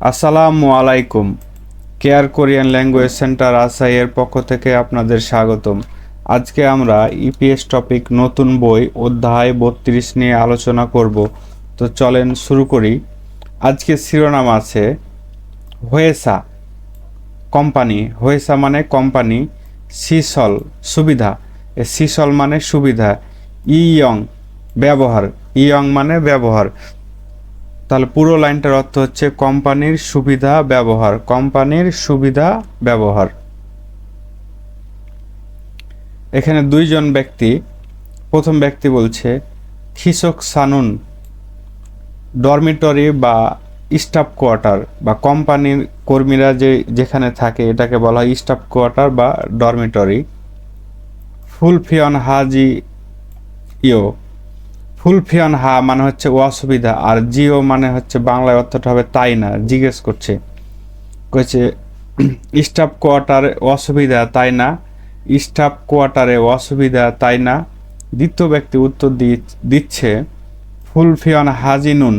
আসসালামু আলাইকুম। Care Korean language centre আসাইয়ের পক্ষ থেকে আপনাদের স্বাগতম। আজকে আমরা ইপিএস টপিক নতুন বই অধ্যায় 32 নিয়ে আলোচনা করব। তো চলেন শুরু করি। আজকে শিরোনাম আছে হোয়েসা কোম্পানি। হোয়েসা মানে কোম্পানি, সিসল সুবিধা, সিসল মানে সুবিধা, ইয়ং ব্যবহার, ইয়ং মানে ব্যবহার। তাহলে পুরো লাইনটার অর্থ হচ্ছে কোম্পানির সুবিধা ব্যবহার, কোম্পানির সুবিধা ব্যবহার। এখানে দুইজন ব্যক্তি, প্রথম ব্যক্তি বলছে খিসক সানুন ডরমিটরি বা স্টাফ কোয়ার্টার বা কোম্পানির কর্মীরা যেখানে থাকে এটাকে বলা হয় স্টাফ কোয়ার্টার বা ডরমিটরি। ফুলফিয়ন হাজি ইও, ফুলফিয়ন হা মানে হচ্ছে অসুবিধা, আর জিও মানে হচ্ছে বাংলায় অর্থটা হবে তাই না, জিজ্ঞেস করছে। কয়েছে স্টাফ কোয়ার্টারে অসুবিধা তাই না, স্টাফ কোয়ার্টারে অসুবিধা তাই না। দ্বিতীয় ব্যক্তি উত্তর দিচ্ছে ফুলফিয়ন হাজিনুন,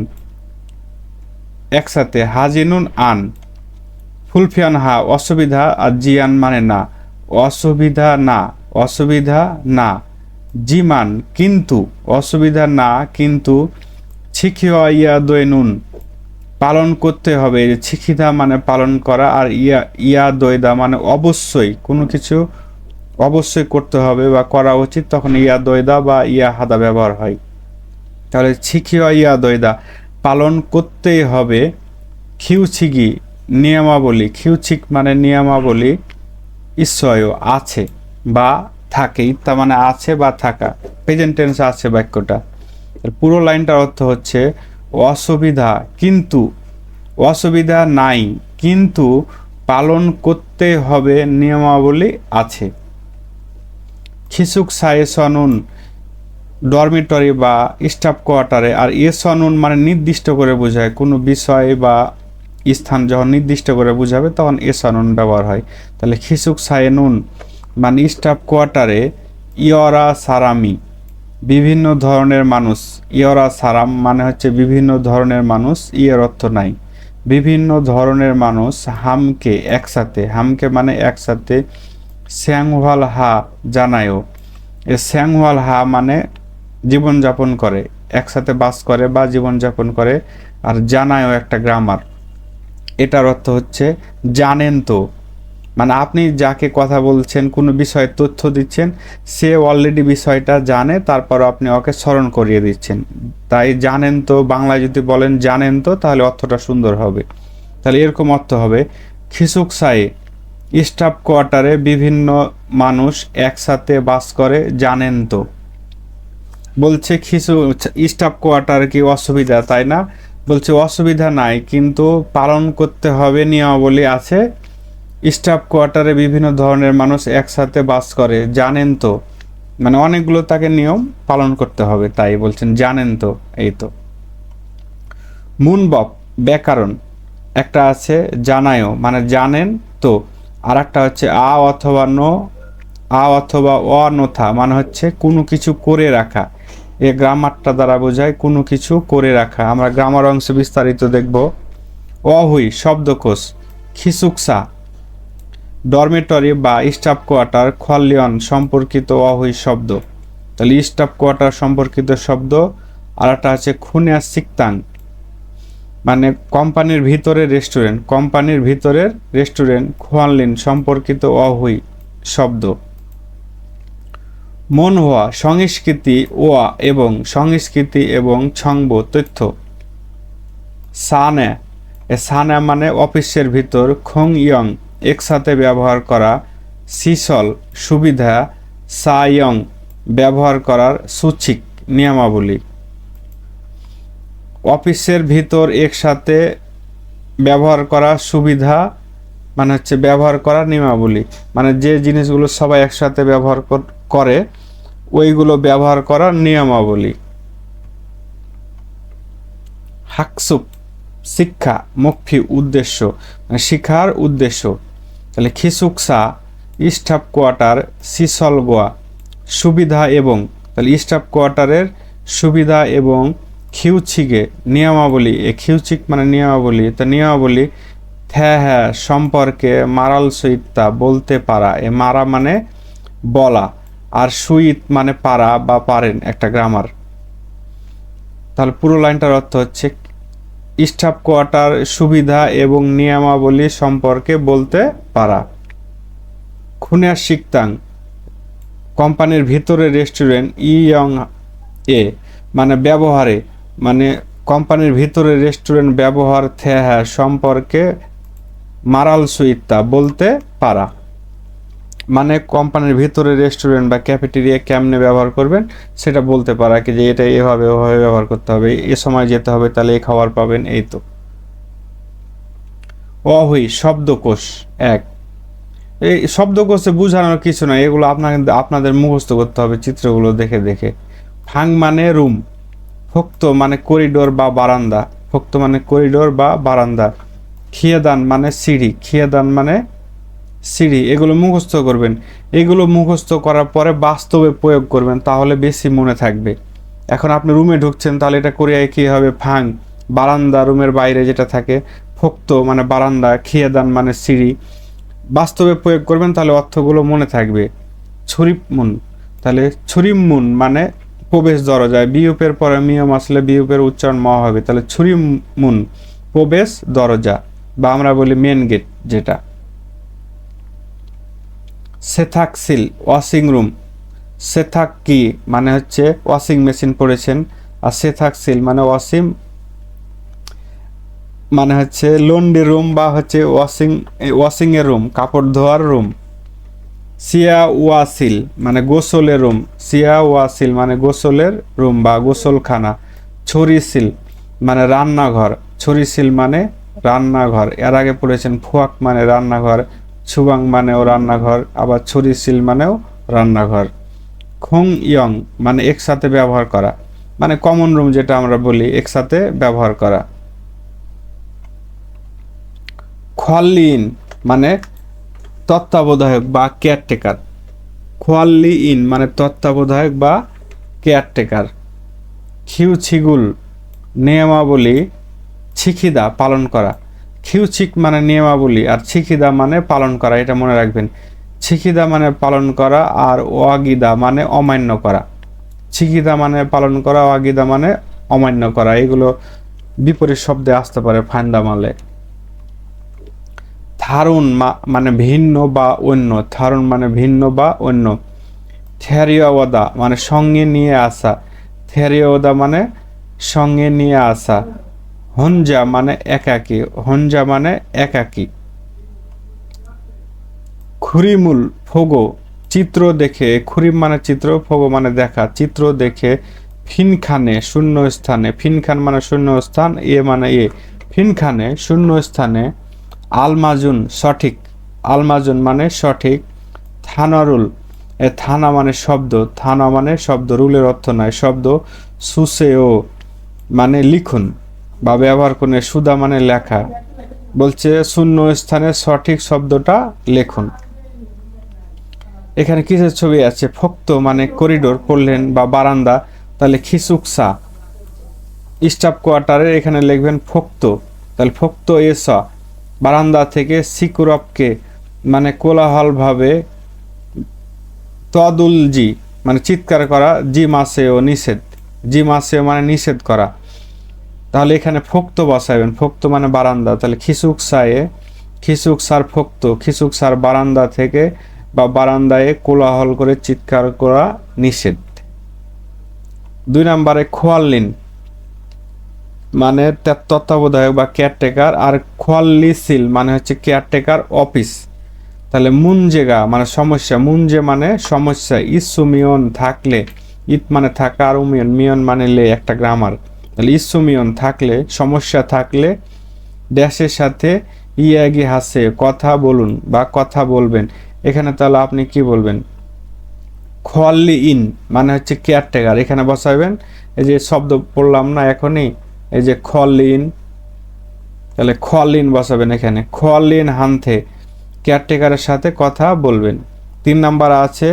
একসাথে হাজিনুন আন, ফুলফিয়ন হা অসুবিধা আর জিয়ান মানে না, অসুবিধা না, অসুবিধা না, জিমান কিন্তু, অসুবিধা না কিন্তু, ছিখিয়া ইয়া দৈনুন পালন করতে হবে। ছিখিদা মানে পালন করা, আর ইয়া দয়দা মানে অবশ্যই কোনো কিছু অবশ্যই করতে হবে বা করা উচিত, তখন ইয়া দয়দা বা ইয়া হাদা ব্যবহার হয়। তাহলে ছিখিয়া ইয়া দয়দা পালন করতেই হবে। খিউছিগি নিয়মাবলী, খিউছিক মানে নিয়মাবলী, ঈশ্বয় আছে বা থাকে, তার মানে আছে বা থাকা, প্রেজেন্ট টেন্স আছে বাক্যটা। পুরো লাইনটার অর্থ হচ্ছে অসুবিধা কিন্তু, অসুবিধা নাই কিন্তু পালন করতে হবে নিয়মাবলী আছে। খিসুক সায়ে সনুন ডরমিটরি বা স্টাফ কোয়ার্টারে, আর সনুন মানে নির্দিষ্ট করে বোঝায় কোনো বিষয় বা স্থান যখন নির্দিষ্ট করে বোঝাবে তখন সনুন ব্যবহার হয়। তাহলে খিসুক সায়ে নুন মানে স্টাফ কোয়ার্টারে ইয়রা সারামি বিভিন্ন ধরনের মানুষ, ইয়রা সারাম মানে হচ্ছে বিভিন্ন ধরনের মানুষ, ইয়ের অর্থ নাই, বিভিন্ন ধরনের মানুষ হামকে একসাথে, হামকে মানে একসাথে, স্যাংওয়াল হা জানায়ও, এ স্যাংওয়াল হা মানে জীবনযাপন করে, একসাথে বাস করে বা জীবনযাপন করে, আর জানায়ও একটা গ্রামার। এটার অর্থ হচ্ছে জানেন তো, মানে আপনি যাকে কথা বলছেন কোনো বিষয়ে তথ্য দিচ্ছেন সে অলরেডি বিষয়টা জানে, তারপর আপনি ওকে স্মরণ করিয়ে দিচ্ছেন। তাই জানেন তো বাংলায় যদি বলেন জানেন তো তাহলে অর্থটা সুন্দর হবে। তাহলে এরকম অর্থ হবে খিসুক সায়ে স্টাফ কোয়ার্টারে বিভিন্ন মানুষ একসাথে বাস করে জানেন তো। বলছে স্টাফ কোয়ার্টার কি অসুবিধা তাই না, বলছে অসুবিধা নাই কিন্তু পালন করতে হবে নিয়মাবলী আছে। স্টাফ কোয়ার্টারে বিভিন্ন ধরনের মানুষ একসাথে বাস করে জানেন তো, মানে অনেকগুলো তাকে নিয়ম পালন করতে হবে, তাই বলছেন জানেন তো। এই তো মুনবপ ব্যাকরণ, একটা আছে জানায়ও মানে জানেন তো, আর একটা হচ্ছে আ অথবা নো, আ অথবা অনথা মানে হচ্ছে কোনো কিছু করে রাখা। এ গ্রামারটা দ্বারা বোঝায় কোনো কিছু করে রাখা। আমরা গ্রামার অংশে বিস্তারিত দেখব। অহুই শব্দকোষ, খিসুকসা ডরমেটরি বা স্টাফ কোয়ার্টার, খলিয়ন সম্পর্কিত অহুই শব্দ। তাহলে স্টাফ কোয়ার্টার সম্পর্কিত শব্দ। আর একটা আছে খুনিয়া সিকতাং মানে কোম্পানির ভিতরে রেস্টুরেন্ট, কোম্পানির ভিতরের রেস্টুরেন্ট, খোয়ানলিন সম্পর্কিত অহুই শব্দ। মন হওয়া সংস্কৃতি ওয়া এবং সংস্কৃতি এবং ছংব তথ্য। সানে, সানে মানে অফিসের ভিতর, খং ইয়ং একসাথে ব্যবহার করা, সিসল সুবিধা, সায়ং ব্যবহার করার সূচিক নিয়মাবলী। অফিসের ভিতর একসাথে ব্যবহার করা সুবিধা মানে হচ্ছে ব্যবহার করার নিয়মাবলী, মানে যে জিনিসগুলো সবাই একসাথে ব্যবহার করে ওইগুলো ব্যবহার করার নিয়মাবলী। হাকসুপ শিক্ষা, মুখফি উদ্দেশ্য মানে শিখার উদ্দেশ্য। তাহলে খিসুকসা স্টাফ কোয়ার্টার, সিসলগোয়া সুবিধা এবং, তাহলে স্টাফ কোয়ার্টারের সুবিধা এবং খিউছিগে নিয়মাবলী, এ খিউচিক মানে নিয়মাবলী, তো নিয়মাবলী হ্যাঁ সম্পর্কে মারাল সহিতা বলতে পারা, এ মারা মানে বলা, আর সুইত মানে পারা বা পারেন, একটা গ্রামার। তাহলে পুরো লাইনটার অর্থ হচ্ছে স্টাফ কোয়ার্টার সুবিধা এবং নিয়মাবলী সম্পর্কে বলতে পারা। খুনিয়া শিকতাং কোম্পানির ভিতরে রেস্টুরেন্ট, ইয়ং এ মানে ব্যবহারে, মানে কোম্পানির ভিতরে রেস্টুরেন্ট ব্যবহার হ্যাঁ সম্পর্কে মারাল সুইতা বলতে পারা, মানে কোম্পানির ভিতরে রেস্টুরেন্ট বা ক্যাফেটেরিয়া কেমনে ব্যবহার করবেন সেটা বলতে পারা, কি যে এটা এভাবে ওভাবে ব্যবহার করতে হবে, এ সময় যেতে হবে, তাহলে এই খাবার পাবেন, এই তো। অহুই শব্দকোষ এক, এই শব্দকোষে বোঝানোর কিছু নয়, এগুলো আপনাদের মুখস্থ করতে হবে চিত্রগুলো দেখে দেখে। ফাং মানে রুম, ফক্ত মানে করিডোর বা বারান্দা, ফক্ত মানে করিডোর বা বারান্দা। খিয়াদান মানে সিঁড়ি, খিয়াদান মানে সিঁড়ি, এগুলো মুখস্থ করবেন। এগুলো মুখস্থ করার পরে বাস্তবে প্রয়োগ করবেন, তাহলে বেশি মনে থাকবে। এখন আপনি রুমে ঢুকছেন, তাহলে এটা কোরিয়ায় কী হবে, ফাং বারান্দা, রুমের বাইরে যেটা থাকে, ফক্ত মানে বারান্দা, খিয়াদান মানে সিঁড়ি, বাস্তবে প্রয়োগ করবেন, তাহলে অর্থগুলো মনে থাকবে। ছুরিমুন, তাহলে ছুরিমুন মানে প্রবেশ দরজায়, বিউপের পরে মিয়ম আসলে বিউপের উচ্চারণ ম হবে, তাহলে ছুরিমুন প্রবেশ দরজা, বা আমরা বলি মেন গেট যেটা। সেথাকসিল ওয়াশিং রুম, সেথাক কি মানে হচ্ছে ওয়াশিং মেশিন পড়েছেন, আর সেথাকসিল মানে মানে হচ্ছে লন্ড্রি রুম বা হচ্ছে ওয়াশিং এর রুম, কাপড় ধোয়ার রুম। সিয়া ওয়াসিল মানে গোসলের রুম, সিয়া ওয়াসিল মানে গোসলের রুম বা গোসলখানা। ছড়িসিল মানে রান্নাঘর, ছড়িসিল মানে রান্নাঘর, এর আগে পড়েছেন ফুয়াক মানে রান্নাঘর, ছুবাং মানেও রান্নাঘর, আবার ছড়িসিল মানেও রান্নাঘর। খং ইয়ং মানে একসাথে ব্যবহার করা, মানে কমন রুম যেটা আমরা বলি, একসাথে ব্যবহার করা। খোয়াল্লিন মানে তত্ত্বাবধায়ক বা কেয়ারটেকার, খোয়াল্লিইন মানে তত্ত্বাবধায়ক বা কেয়ারটেকার। খিউছিগুল নিয়মাবলী, ছিখিদা পালন করা, খিউছিক মানে নিয়মাবলী আর ছিখিদা মানে পালন করা, এটা মনে রাখবেন। ছিখিদা মানে পালন করা আর ওয়াগিদা মানে অমান্য করা, ছিখিদা মানে পালন করা, ওয়াগিদা মানে অমান্য করা, এগুলো বিপরীত শব্দে আসতে পারে ফাইন্দা মালে। থারুন মানে ভিন্ন বা অন্য, থারুন মানে ভিন্ন বা অন্য। থেরিয়াওয়াদা মানে সঙ্গে নিয়ে আসা, থেরিয়াওয়াদা মানে সঙ্গে নিয়ে আসা। হঞ্জা মানে একাকী, হঞ্জা মানে একাকী। খুরিমুল ফোগো চিত্র দেখে, খুরিম মানে চিত্র, ফোগো মানে দেখা, চিত্র দেখে ফিনখানে শূন্য স্থানে, ফিনখান মানে শূন্য স্থান, এ মানে এ, ফিনখানে শূন্য স্থানে। আলমাজুন সঠিক, আলমাজুন মানে সঠিক। থানারুল এ থানা মানে শব্দ, থানা মানে শব্দ, রুলের অর্থ নয় শব্দ। সুসেও মানে লিখুন বা ব্যবহার করুন, সুদা মানে লেখা, বলছে শূন্য স্থানে সঠিক শব্দটা লেখুন। এখানে কিসের ছবি আছে, ফক্ত মানে করিডোর পড়লেন বা বারান্দা, তাহলে খিসুকসা স্টাফ কোয়ার্টারের এখানে লিখবেন ফক্ত, তাহলে ফক্ত এসা বারান্দা থেকে সিকুরপকে মানে কোলাহলভাবে, তদুলজি মানে চিৎকার করা, জি মাসেও নিষেধ, জি মাসেও মানে নিষেধ করা, তাহলে এখানে ফক্ত বসাবেন, ফক্ত মানে বারান্দা, তাহলে খিসুকসায়ে, খিসুকসার ফক্ত, খিসুকসার বারান্দা থেকে বা বারান্দায় কোলাহল করে চিৎকার করা নিষেধ। 2 নম্বরে খোয়াল্লিন মানে তত্ত্বাবধায়ক বা কেয়ারটেকার, আর খোয়াল্লিসিল মানে হচ্ছে কেয়ারটেকার অফিস। তাহলে মুনজেগা মানে সমস্যা, মুনজে মানে সমস্যা, ইসুমিয়ন থাকলে, ইত মানে থাকা আর উমিয়ন মিয়ন মানে লে, একটা গ্রামার। তাহলে ইসুমিয়ন থাকলে, সমস্যা থাকলে ড্যাশের সাথে ইয়াগি হাসে কথা বলুন বা কথা বলবেন, এখানে তাহলে আপনি কি বলবেন, খোয়াল্লি ইন মানে হচ্ছে কেয়ারটেকার, এখানে বসাবেন এই যে শব্দ পড়লাম না এখনই, এই যে খোয়াল্লিন, তাহলে খোয়াল্লিন বসাবেন এখানে, খোয়াল্লিন হানথে কেয়ারটেকারের সাথে কথা বলবেন। 3 নাম্বার আছে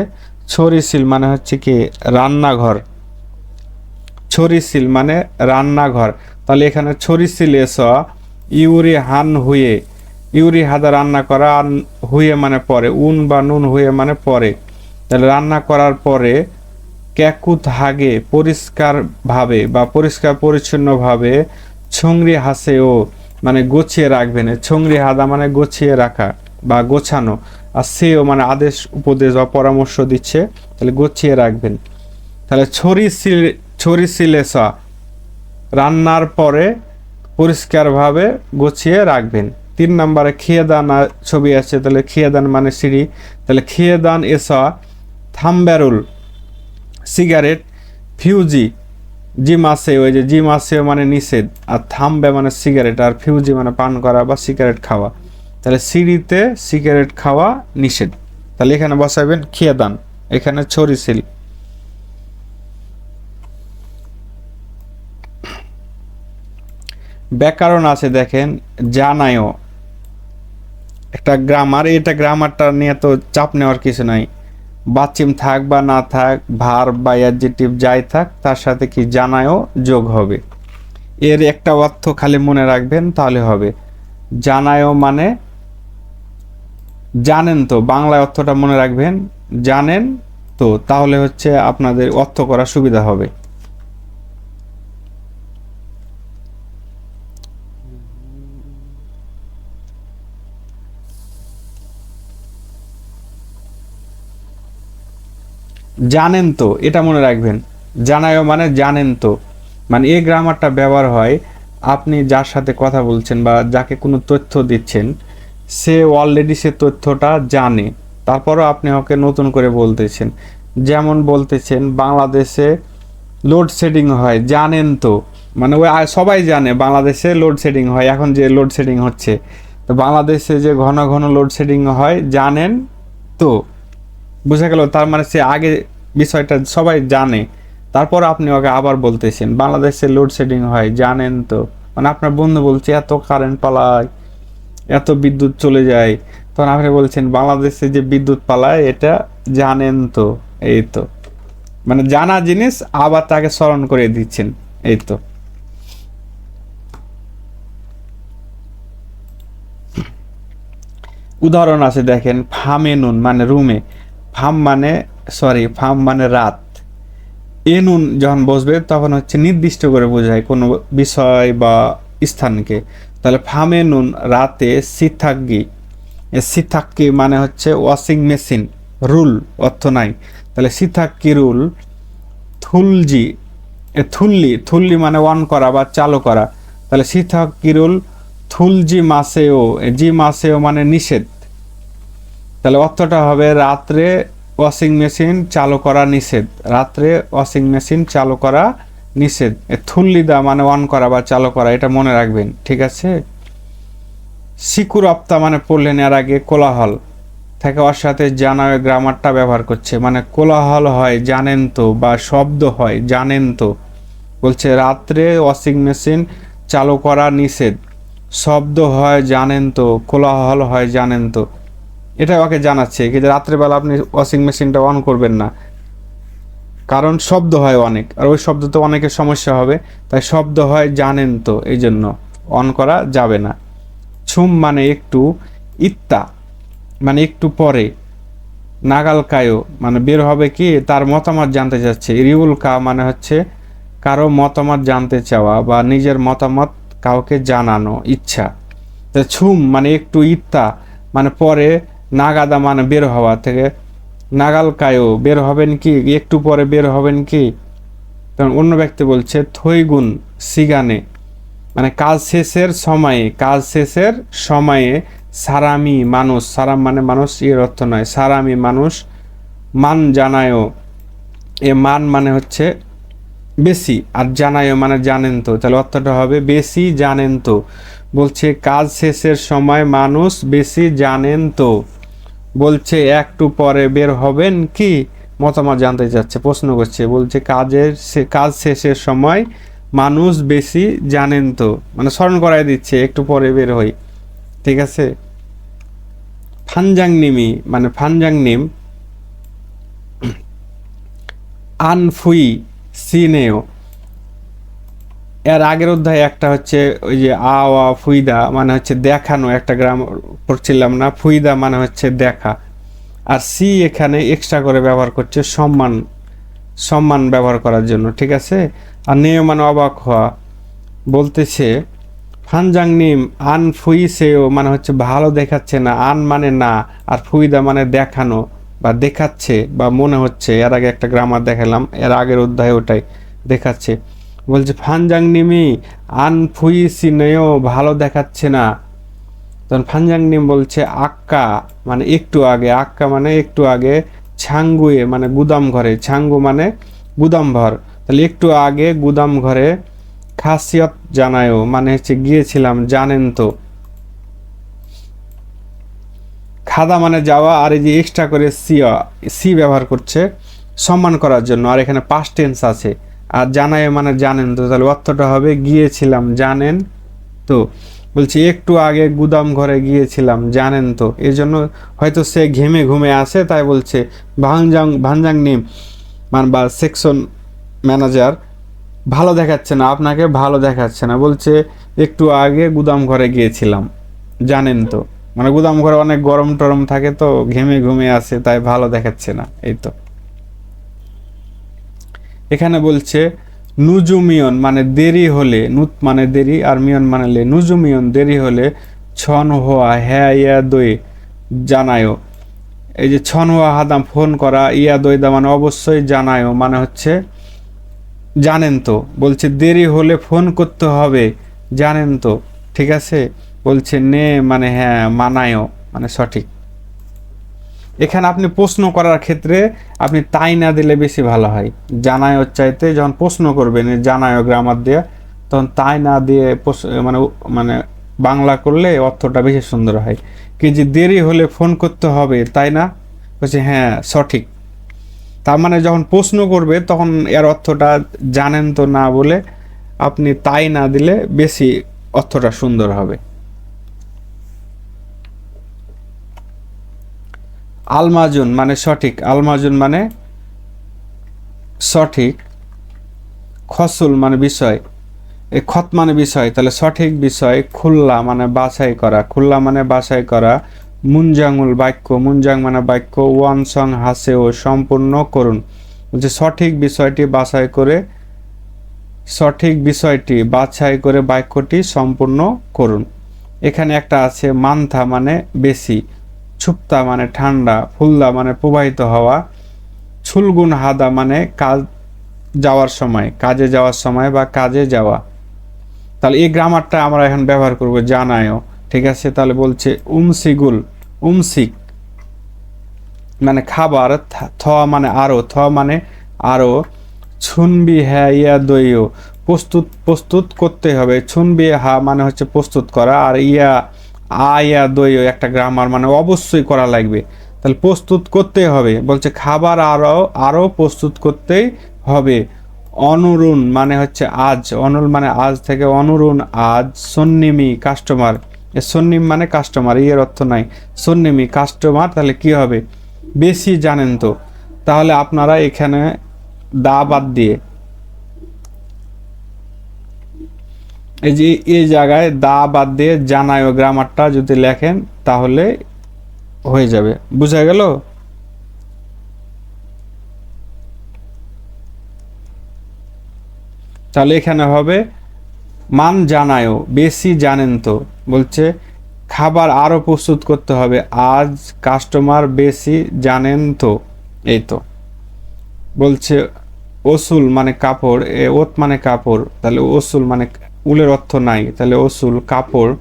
ছড়িসিল মানে হচ্ছে কি রান্নাঘর, ছরিসিল মানে রান্নাঘর, তাহলে এখানে ছরিসিল এস ইউরি হান হুয়ে, ইউরি হাদা রান্না করা, আর হুয়ে মানে পরে, উন বা নুন হুয়ে মানে পরে, তাহলে রান্না করার পরে ক্যাকুত হাগে পরিষ্কারভাবে বা পরিষ্কার পরিচ্ছন্নভাবে ছংরি হাসেও মানে গুছিয়ে রাখবেন। ছংরি হাদা মানে গুছিয়ে রাখা বা গোছানো, আর সেও মানে আদেশ উপদেশ বা পরামর্শ দিচ্ছে, তাহলে গুছিয়ে রাখবেন। তাহলে ছরিসিলেসা রান্নার পরে পরিষ্কারভাবে গুছিয়ে রাখবেন। 3 নম্বরে খিয়েদান ছবি আছে, তাহলে খিয়েদান মানে সিঁড়ি, তাহলে খিয়েদান এসা থাম্বেরুল সিগারেট ফিউজি জি মাসে, ওই যে জি মাসে মানে নিষেধ, আর থাম্বে মানে সিগারেট, আর ফিউজি মানে পান করা বা সিগারেট খাওয়া, তাহলে সিঁড়িতে সিগারেট খাওয়া নিষেধ। তাহলে এখানে বসাবেন খিয়াদান, এখানে ছরিসিল। ব্যাকরণ আছে দেখেন, জানায়ও একটা গ্রামার, এটা গ্রামারটা নিয়ে তো চাপ নেওয়ার কিছু নাই। বাচিম থাক বা না থাক, ভার বা অ্যাডজেক্টিভ যাই থাক, তার সাথে কি জানায়ও যোগ হবে। এর একটা অর্থ খালি মনে রাখবেন তাহলে হবে। জানায়ও মানে জানেন তো, বাংলা অর্থটা মনে রাখবেন, জানেন তো, তাহলে হচ্ছে আপনাদের অর্থ করা সুবিধা হবে। জানেন তো এটা মনে রাখবেন, জানায়ও মানে জানেন তো, মানে এই গ্রামারটা ব্যবহার হয় আপনি যার সাথে কথা বলছেন বা যাকে কোনো তথ্য দিচ্ছেন, সে অলরেডি সে তথ্যটা জানে, তারপরও আপনি ওকে নতুন করে বলতেছেন। যেমন বলতেছেন বাংলাদেশে লোডশেডিং হয়, জানেন তো, মানে ওই সবাই জানে বাংলাদেশে লোডশেডিং হয়, এখন যে লোডশেডিং হচ্ছে, তো বাংলাদেশে যে ঘন ঘন লোডশেডিং হয় জানেন তো, বুঝা গেল। তার মানে সে আগে বিষয়টা সবাই জানে, তারপর আপনি ওকে আবার বলতেছেন বাংলাদেশে লোডশেডিং হয় জানেন তো, মানে আপনার বন্ধু বলছে এত কারেন্ট পালায়, এত বিদ্যুৎ চলে যায়, তখন আপনি বলছেন বাংলাদেশে যে বিদ্যুৎ পালায় এটা জানেন তো। এই তো, মানে জানা জিনিস আবার তাকে স্মরণ করে দিচ্ছেন, এই তো। উদাহরণ আছে দেখেন, ফামে নুন মানে রুমে, ফাম মানে রাত, এ নুন যখন বসবে তখন হচ্ছে নির্দিষ্ট করে বোঝায় কোনো বিষয় বা স্থানকে। তাহলে ফামে নুন রাতে সিথাগ্গি, সিথাক্কি মানে হচ্ছে ওয়াশিং মেশিন, রুল অর্থ নাই, তাহলে সিথাক্কি রুল থুলজি, থুল্লি, থুল্লি মানে অন করা বা চালু করা, তাহলে সিথাক্কি রুল থুলজি মাসেও, জি মাসেও মানে নিষেধ, তাহলে অর্থটা হবে রাত্রে ওয়াশিং মেশিন চালু করা নিষেধ, রাত্রে ওয়াশিং মেশিন চালু করা নিষেধ। থুল্লিদা মানে অন করা বা চালু করা, এটা মনে রাখবেন, ঠিক আছে। সিকুরাপ্তা মানে পড়লেন এর আগে, কোলাহল থেকে ওর সাথে জানায় গ্রামারটা ব্যবহার করছে, মানে কোলাহল হয় জানেন তো, বা শব্দ হয় জানেন তো, বলছে রাত্রে ওয়াশিং মেশিন চালু করা নিষেধ, শব্দ হয় জানেন তো, কোলাহল হয় জানেন তো, এটা ওকে জানাচ্ছে কিন্তু রাত্রেবেলা আপনি ওয়াশিং মেশিনটা অন করবেন না, কারণ শব্দ হয় অনেক, আর ওই শব্দ তো অনেকের সমস্যা হবে, তাই শব্দ হয় জানেন তো, এই জন্য অন করা যাবে না। ছুম মানে একটু, ইত্তা মানে একটু পরে, নাগাল কায়ো মানে বের হবে কি তার মতামত জানতে চাচ্ছে, রিউল কা মানে হচ্ছে কারো মতামত জানতে চাওয়া বা নিজের মতামত কাউকে জানানো ইচ্ছা। তো ছুম মানে একটু, ইত্তা মানে পরে, নাগাদা মানে বের হওয়া থেকে, নাগাল কায়ো বের হবেন কি, একটু পরে বের হবেন কি, তখন অন্য ব্যক্তি বলছে থইগুন সিগানে মানে কাজ শেষের সময়ে, কাজ শেষের সময়ে সারামি মানুষ, সারাম মানে মানুষ, এর অর্থ নয়, সারামি মানুষ মান জানায়ও, এ মান মানে হচ্ছে বেশি, আর জানায়ও মানে জানেন তো, তাহলে অর্থটা হবে বেশি জানেন তো, বলছে কাজ শেষের সময় মানুষ বেশি জানেন তো, বলছে একটু পরে বের হবেন কি, মতামত জানতে চাচ্ছে, প্রশ্ন করছে, বলছে কাজ শেষের সময় মানুষ বেশি জানেন তো, মানে স্মরণ করাই দিচ্ছে একটু পরে বের হই, ঠিক আছে। ফানজাংনিমি মানে ফানজাংনিম আনফুই সিনেও, এর আগের অধ্যায়ে একটা হচ্ছে ওই যে আওয়া ফুইদা মানে হচ্ছে দেখানো, একটা গ্রামার পড়ছিলাম না, ফুইদা মানে হচ্ছে দেখা। আর সি এখানে এক্সট্রা করে ব্যবহার করছে সম্মান, সম্মান ব্যবহার করার জন্য, ঠিক আছে। আর নেয় মানে অবাক হওয়া, বলতেছে ফানজাং নিম আন ফুইসেও মানে হচ্ছে ভালো দেখাচ্ছে না, আন মানে না, আর ফুইদা মানে দেখানো বা দেখাচ্ছে বা মনে হচ্ছে। এর আগে একটা গ্রামার দেখালাম, এর আগের অধ্যায়ে ওটাই দেখাচ্ছে। বলছে ফানজাং নিমি আন ফুইসিনেও ভালো দেখাচ্ছে না, তখন ফানজাং নিম বলছে আক্কা মানে একটু আগে, আক্কা মানে একটু আগে, ছাঙ্গুয়ে মানে গুদাম ঘরে, ছাঙ্গু মানে গুদাম ঘর, তাহলে একটু আগে গুদাম ঘরে খাসিয়ত জানায়ও মানে হচ্ছে গিয়েছিলাম, জানেন তো। খাদা মানে যাওয়া, আর এই যে এক্সট্রা করে সি ব্যবহার করছে সম্মান করার জন্য, আর এখানে পাস্ট টেন্স আছে। আর জানায় মানে জানেন তো, তাহলে অর্থটা হবে গিয়েছিলাম জানেন তো। বলছি একটু আগে গুদাম ঘরে গিয়েছিলাম জানেন তো, এই জন্য হয়তো সে ঘেমে ঘুমে আসে, তাই বলছে ভানজাং নিম মানে বা সেকশন ম্যানেজার ভালো দেখাচ্ছে না, আপনাকে ভালো দেখাচ্ছে না, বলছে একটু আগে গুদাম ঘরে গিয়েছিলাম জানেন তো, মানে গুদাম ঘরে অনেক গরম টরম থাকে তো ঘেমে ঘুমে আসে, তাই ভালো দেখাচ্ছে না, এই তো। এখানে বলছে নুজুমিয়ন মানে দেরি হলে, নুত মানে দেরি আর মিয়ন মানে লে, নুজুমিয়ন দেরি হলে ছন হোয়া হ্যাঁ ইয়া দই জানায়ও। এই যে ছন হোয়া হাদাম ফোন করা, ইয়া দইদা মানে অবশ্যই, জানায়ও মানে হচ্ছে জানেন তো। বলছে দেরি হলে ফোন করতে হবে জানেন তো, ঠিক আছে। বলছে নে মানে হ্যাঁ, মানায়ও মানে সঠিক। এখানে আপনি প্রশ্ন করার ক্ষেত্রে আপনি তাই না দিলে বেশি ভালো হয়, জানায়ও চাইতে যখন প্রশ্ন করবেন জানায়ও গ্রামার দিয়ে, তখন তাই না দিয়ে মানে মানে বাংলা করলে অর্থটা বেশি সুন্দর হয়। কি যে দেরি হলে ফোন করতে হবে তাই না, বলছে হ্যাঁ সঠিক। তার মানে যখন প্রশ্ন করবে তখন এর অর্থটা জানেন তো না বলে আপনি তাই না দিলে বেশি অর্থটা সুন্দর হবে। আলমাজুন মানে সঠিক, আলমাজুন মানে সঠিক, খসুল মানে বিষয়, এই খত মানে বিষয়, তাহলে সঠিক বিষয়, খুল্লা মানে বাছাই করা, খুল্লা মানে বাছাই করা, মুনজাঙুল বাক্য, মুনজাং মানে বাক্য, ওয়ান সং হাসেও সম্পূর্ণ করুন। বলছে সঠিক বিষয়টি বাছাই করে, সঠিক বিষয়টি বাছাই করে বাক্যটি সম্পূর্ণ করুন। এখানে একটা আছে মান্থা মানে বেশি, ছুপ্তা মানে ঠান্ডা, ফুলদা মানে প্রবাহিত হওয়া, ছুলগুন হাদা মানে কাজ যাওয়ার সময়, কাজে যাওয়ার সময় বা কাজে যাওয়া। তাহলে এই গ্রামারটা আমরা এখন ব্যবহার করব জানায়ও, ঠিক আছে। তাহলে বলছে উমসিগুল, উমসিক মানে খাবার, থ মানে আরো, থ মানে আরো, ছুনবি হ্যাঁ ইয়া দইও প্রস্তুত, প্রস্তুত করতে হবে, ছুনবি হা মানে হচ্ছে প্রস্তুত করা, আর ইয়া ইয়া দইও একটা গ্রামার মানে অবশ্যই করা লাগবে, তাহলে প্রস্তুত করতে হবে। বলছে খাবার আরো আরো প্রস্তুত করতেই হবে। অনুরুণ মানে হচ্ছে আজ, অনুল মানে আজ থেকে, অনুরুণ আজ, সন্নিমি কাস্টমার, সন্নিম মানে কাস্টমার, এর অর্থ নাই, সন্নিমি কাস্টমার, তাহলে কি হবে বেশি জানেন তো। তাহলে আপনারা এখানে দা বাদ দিয়ে এই যে এই জায়গায় দা বাদ দিয়ে জানায়ও গ্রামারটা যদি লেখেন তাহলে হয়ে যাবে, বুঝা গেল। তাহলে এখানে হবে মান জানায়ও বেশি জানেন তো, বলছে খাবার আরো প্রস্তুত করতে হবে আজ, কাস্টমার বেশি জানেন তো, এই তো। বলছে ওসুল মানে কাপড়, ওত মানে কাপড়, তাহলে ওসুল মানে উলের অর্থ নাই, তাহলে ওসুল কাপড়,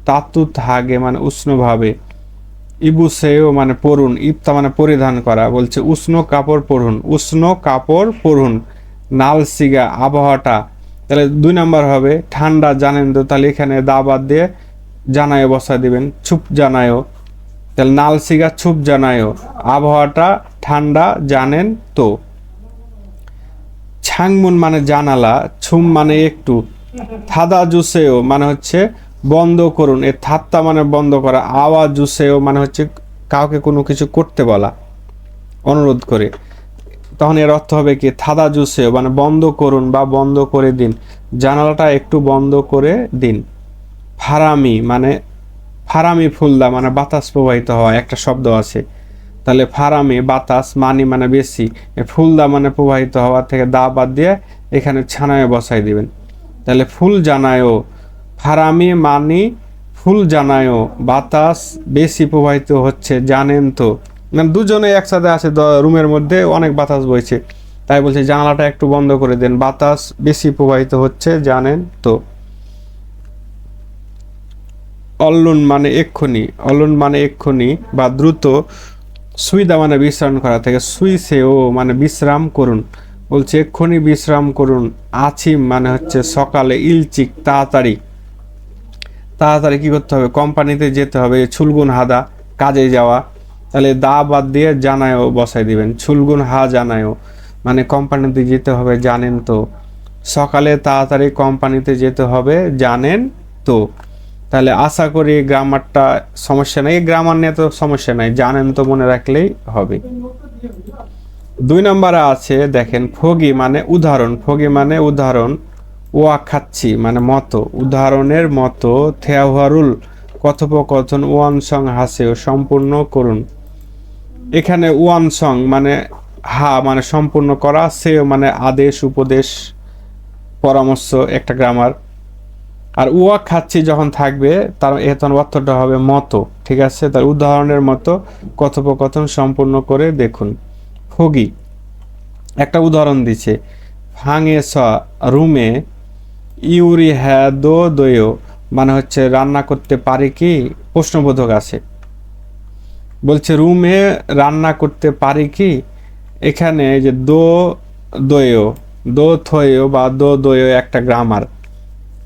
তাতুত হাগে মানে উষ্ণভাবে, ইবুসেও মানে পরুন, ইফতা মানে পরিধান করা, বলছে উষ্ণ কাপড় পরুন, উষ্ণ কাপড় পরুন, নাল সিগা আবহাওয়াটা, তাহলে 2 নাম্বার হবে ঠান্ডা জানেন তো, তাহলে এখানে দা বাদ দিয়ে জানায়ও বসা দিবেন, ছুপ জানায়ও, তাহলে নাল সিগা ছুপ জানায়ও আবহাওয়াটা ঠান্ডা জানেন তো। ছাংমুন মানে জানালা, ছুম মানে একটু, থাদা জুসেও মানে হচ্ছে বন্ধ করুন, এ থাত্তা মানে বন্ধ করা, আওয়াজ জুসেও মানে হচ্ছে কাউকে কোনো কিছু করতে বলা, অনুরোধ করে। তখন এর অর্থ হবে কি থাদা জুসে মানে বন্ধ করুন বা বন্ধ করে দিন, জানালাটা একটু বন্ধ করে দিন। ফারামি মানে ফারামি ফুলদা মানে বাতাস প্রবাহিত হওয়া একটা শব্দ আছে, তাহলে ফারামি বাতাস, মানি মানে বেশি, ফুলদা মানে প্রবাহিত হওয়া থেকে দা বাদ দিয়ে এখানে ছানায় বসাই দিবেন। তাহলে ফুল জানায়ও, ফারামি মানি ফুল জানায়ও বাতাস বেশি প্রবাহিত হচ্ছে জানেন তো, মানে দুজনে একসাথে আছে রুমের মধ্যে অনেক বাতাস বইছে, তাই বলছে জানালাটা একটু বন্ধ করে দেন, বাতাস বেশি প্রবাহিত হচ্ছে জানেন তো। অল্লুন মানে এক্ষুনি, অল্লুন মানে এক্ষুনি বা দ্রুত, সুইদা মানে বিশ্রাম করা থেকে সুইসেও মানে বিশ্রাম করুন, বলছে এক্ষুনি বিশ্রাম করুন। আছিম মানে হচ্ছে সকালে, ইলচিক তাড়াতাড়ি, তাড়াতাড়ি কি করতে হবে কোম্পানিতে যেতে হবে, ছুলগুন হাদা কাজে যাওয়া, তাহলে দা বাদ দিয়ে জানায়ও বসাই দিবেন, ছুলগুন হা জানায়ও মানে কোম্পানিতে যেতে হবে জানেন তো, সকালে তাড়াতাড়ি কোম্পানিতে যেতে হবে জানেন তো। তাহলে আশা করি গ্রামারটা সমস্যা নেই, গ্রামার নিয়ে তো সমস্যা নাই, জানেন তো মনে রাখলেই হবে। 2 নম্বরে আছে দেখেন ফগি মানে উদাহরণ, ফগি মানে উদাহরণ, ওয়া খাচ্ছি মানে মতো, উদাহরণের মতো, থেওয়ারুল কথোপকথন ওয়ান সং হাসেও সম্পূর্ণ করুন। এখানে ওয়ান সং মানে হা মানে সম্পূর্ণ করা, সেও মানে আদেশ উপদেশ পরামর্শ একটা গ্রামার, আর উয়া খাচ্ছি যখন থাকবে তার তখন অর্থটা হবে মতো, ঠিক আছে। তার উদাহরণের মতো কথোপকথন সম্পূর্ণ করে দেখুন। ফগি একটা উদাহরণ দিচ্ছে, ফাঙে স রুমে ইউরি হ্যাঁ দো দইও মানে হচ্ছে রান্না করতে পারি কি, প্রশ্নবোধক আছে, বলছে রুমে রান্না করতে পারি কি, এখানে যে দো দইও, দো থয়েও বা দো দইও একটা গ্রামার,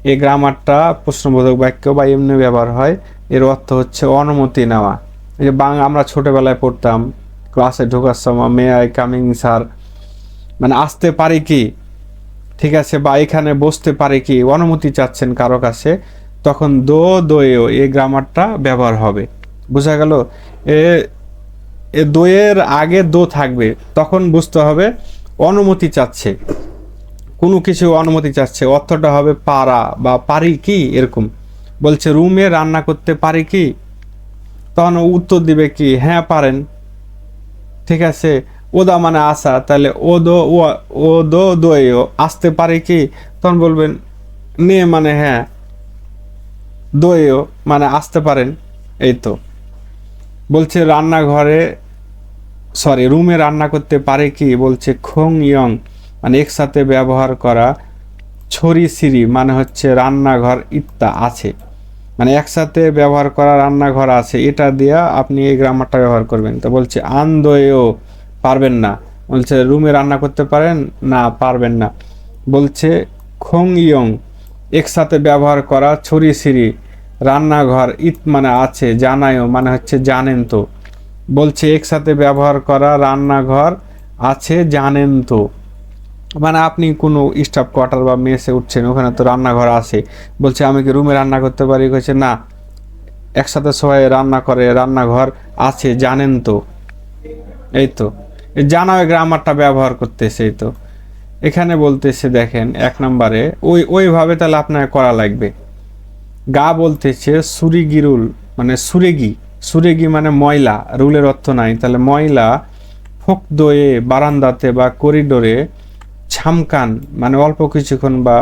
এই গ্রামারটা প্রশ্নবোধক বাক্য বা এমনি ব্যবহার হয়, এর অর্থ হচ্ছে অনুমতি নেওয়া। এই যে আমরা ছোটবেলায় পড়তাম ক্লাসে ঢোকার সময় মে আই কামিং স্যার মানে আসতে পারি কি, ঠিক আছে, বা এখানে বসতে পারে কি, অনুমতি চাচ্ছেন কারো কাছে, তখন দো দোয়েও এই গ্রামারটা ব্যবহার হবে। বোঝা গেল? এ এ দোয়ের আগে দো থাকবে, তখন বুঝতে হবে অনুমতি চাচ্ছে, কোনো কিছু অনুমতি চাচ্ছে, অর্থটা হবে পারা বা পারি কি এরকম। বলছে রুমে রান্না করতে পারি কি, তখন উত্তর দিবে কি হ্যাঁ পারেন, ঠিক আছে। ওদা মানে আসা, তাহলে ও দো দোয়েও আসতে পারে কি, তখন বলবেন নে মানে হ্যাঁ, দোয়েও মানে আসতে পারেন, এই তো। বলছে রান্নাঘরে রুমে রান্না করতে পারে কি, বলছে খোং ইয়ং মানে একসাথে ব্যবহার করা, ছড়ি সিঁড়ি মানে হচ্ছে রান্নাঘর ইত্তা আছে, মানে একসাথে ব্যবহার করা রান্নাঘর আছে, এটা দিয়া আপনি এই গ্রামারটা ব্যবহার করবেন। তো বলছে আন্দোয়েও পারবেন না, বলছে রুমে রান্না করতে পারেন না, পারবেন না। বলছে খোং ইয়ং একসাথে ব্যবহার করা ছড়ি সিঁড়ি রান্নাঘর ইত মানে আছে, জানায়ও মানে হচ্ছে জানেন তো, বলছে একসাথে ব্যবহার করা রান্নাঘর আছে জানেন তো, মানে আপনি কোনো স্টাফ কোয়ার্টার বা মেসে উঠছেন, ওখানে তো রান্নাঘর আছে, বলছে আমি কি রুমে রান্না করতে পারি, কইছে না, একসাথে সবাই রান্না করে রান্নাঘর আছে জানেন তো, এই তো জানাও গ্রামারটা ব্যবহার করতেছে। এই তো এখানে বলতেছে দেখেন 1 নম্বরে ওইভাবে তাহলে আপনার করা লাগবে। গা বলতেছে সুরিগিরুল মানে সুরেগি, সুরেগি মানে ময়লা, রুলের অর্থ নাই, তাহলে ময়লা ফোক দয়ে বারান্দাতে বা করিডোরে, ছামকান মানে অল্প কিছুক্ষণ বা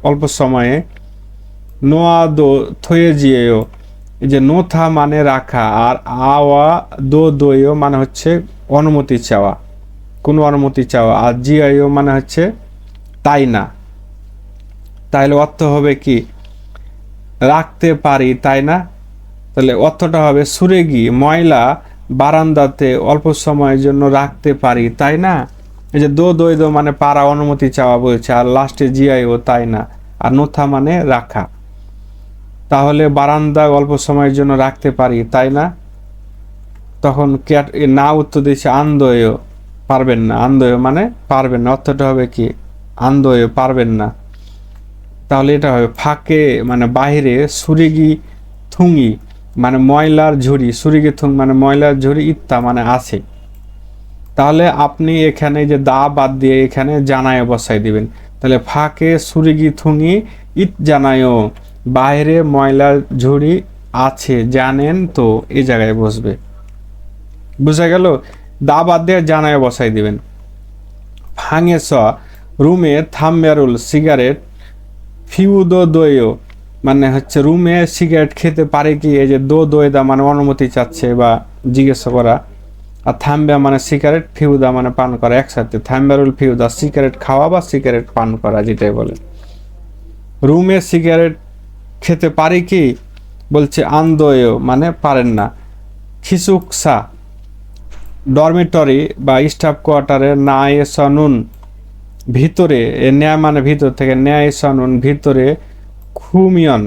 অল্প সময়ে, নোয়া দো থয়ে জিয়েও এই যে নোথা মানে রাখা, আর আওয়া দো দইও মানে হচ্ছে অনুমতি চাওয়া, কোনো অনুমতি চাওয়া, আর জিয়াইও মানে হচ্ছে তাই না, তাইলে অর্থ হবে কি রাখতে পারি তাই না, তাহলে অর্থটা হবে সুরেগি ময়লা বারান্দাতে অল্প সময়ের জন্য রাখতে পারি তাই না, এই যে দো দই দো মানে পারা অনুমতি চাওয়া বলছে, আর লাস্টে জিআইও তাই না, আর নোথা মানে রাখা, তাহলে বারান্দা অল্প সময়ের জন্য রাখতে পারি তাই না, তখন না উত্তর দিচ্ছে আন্দোয় পারবেন না, আন্দোয় মানে পারবেন না, অর্থটা হবে কি আন্দোয় পারবেন না, তাহলে এটা হবে ফাঁকে মানে বাহিরে, সুরিগি থুঙ্গি মানে ময়লার ঝুড়ি, সুরিগি থুং মানে ময়লার ঝুড়ি ইত্তা মানে আছে, তাহলে আপনি এখানে যে দা বাদ দিয়ে এখানে জানায় বসাই দিবেন। তাহলে ফাঁকে সুরিগি থুঙি ইট জানায়ও, বাইরে ময়লা ঝুড়ি আছে জানেন তো, এই জায়গায় বসবে। বুঝা গেল? দা বাদ দিয়ে জানায় বসাই দিবেন। ফাঙে স রুমে থাম্বেরুল সিগারেট ফিউদো দইও, মানে হচ্ছে রুমে সিগারেট খেতে পারে কি, এই যে দইদা মানে অনুমতি চাচ্ছে বা জিজ্ঞাসা করা, আর থাম্বা মানে সিগারেট, ফিউদা মানে পান করা, একসাথে থাম্বেরুল ফিউদা সিগারেট খাওয়া বা সিগারেট পান করা যেটাই বলে। রুমে সিগারেট খেতে পারি কি, বলছে আন্দোয় মানে পারেন না। খিসুকসা ডরমিটরি বা স্টাফ কোয়ার্টারে নায় সনুন ভিতরে, ন্যায় মানে ভিতর থেকে, ন্যায় সনুন ভিতরে খুমিয়ন,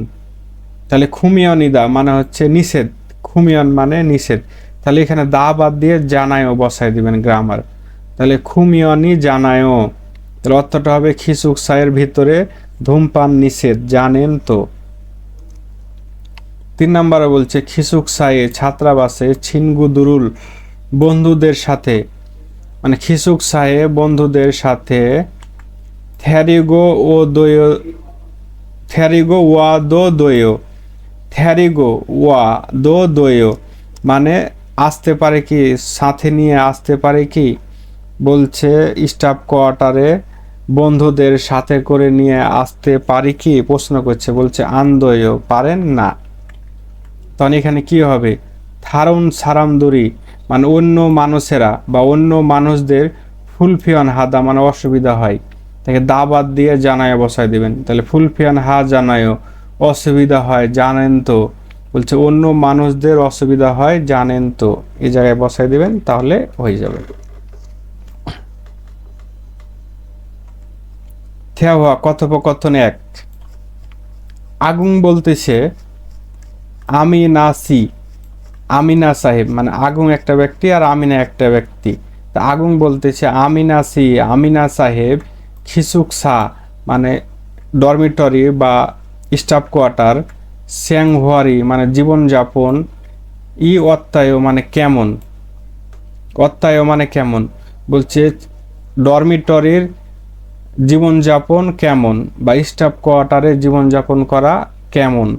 তাহলে খুমিয়নিদা মানে হচ্ছে নিষেধ, খুমিয়ন মানে নিষেধ। তাহলে এখানে দা বাদ দিয়ে জানায়ও বসাই দিবেন গ্রামার। তাহলে খুমিয়নি জানায়ও, তাহলে অর্থটা হবে খিসুকসায়ের ভিতরে ধূমপান নিষেধ জানেন তো। 3 নম্বরে বলছে খিসুকসায়ে ছাত্রাবাসে ছিনগুদুরুল বন্ধুদের সাথে, মানে খিসুকসায়ে বন্ধুদের সাথে থ্যারিগো ও দোয়, থ্যারিগো ওয়া দো দোয়, থ্যারিগো ওয়া দো দোয় মানে আসতে পারে কি, সাথে নিয়ে আসতে পারে কি, বলছে স্টাফ কোয়ার্টারে বন্ধুদের সাথে করে নিয়ে আসতে পারি কি, প্রশ্ন করছে, বলছে আন্দোয় পারেন না। তখন এখানে কি হবে, থারুন সারামদুরি মানে অন্য মানুষেরা বা অন্য মানুষদের ফুলফিয়ান হাদা মানে অসুবিধা হয়, তাকে দা বাদ দিয়ে জানায় বসায় দিবেন। তাহলে ফুলফিয়ান হা জানায়ও অসুবিধা হয় জানেন তো, বলছে অন্য মানুষদের অসুবিধা হয় জানেন তো, এই জায়গায় বসায় দিবেন, তাহলে হয়ে যাবে। থেওয়া কথোপকথন 1। আগুন বলতেছে আমি নাসি, আমিনা সাহেব মানে আগুন একটা ব্যক্তি আর আমিনা একটা ব্যক্তি। তা আগুন বলতেছে আমিনা সি, আমিনা সাহেব খিসুকসা মানে ডরমিটরি বা স্টাফ কোয়ার্টার, স্যাংহুয়ারি মানে জীবনযাপন, ই অত্যায় মানে কেমন, অত্যায় মানে কেমন, বলছে ডরমিটরির জীবনযাপন কেমন বা স্টাফ কোয়ার্টারে জীবনযাপন করা কেমন।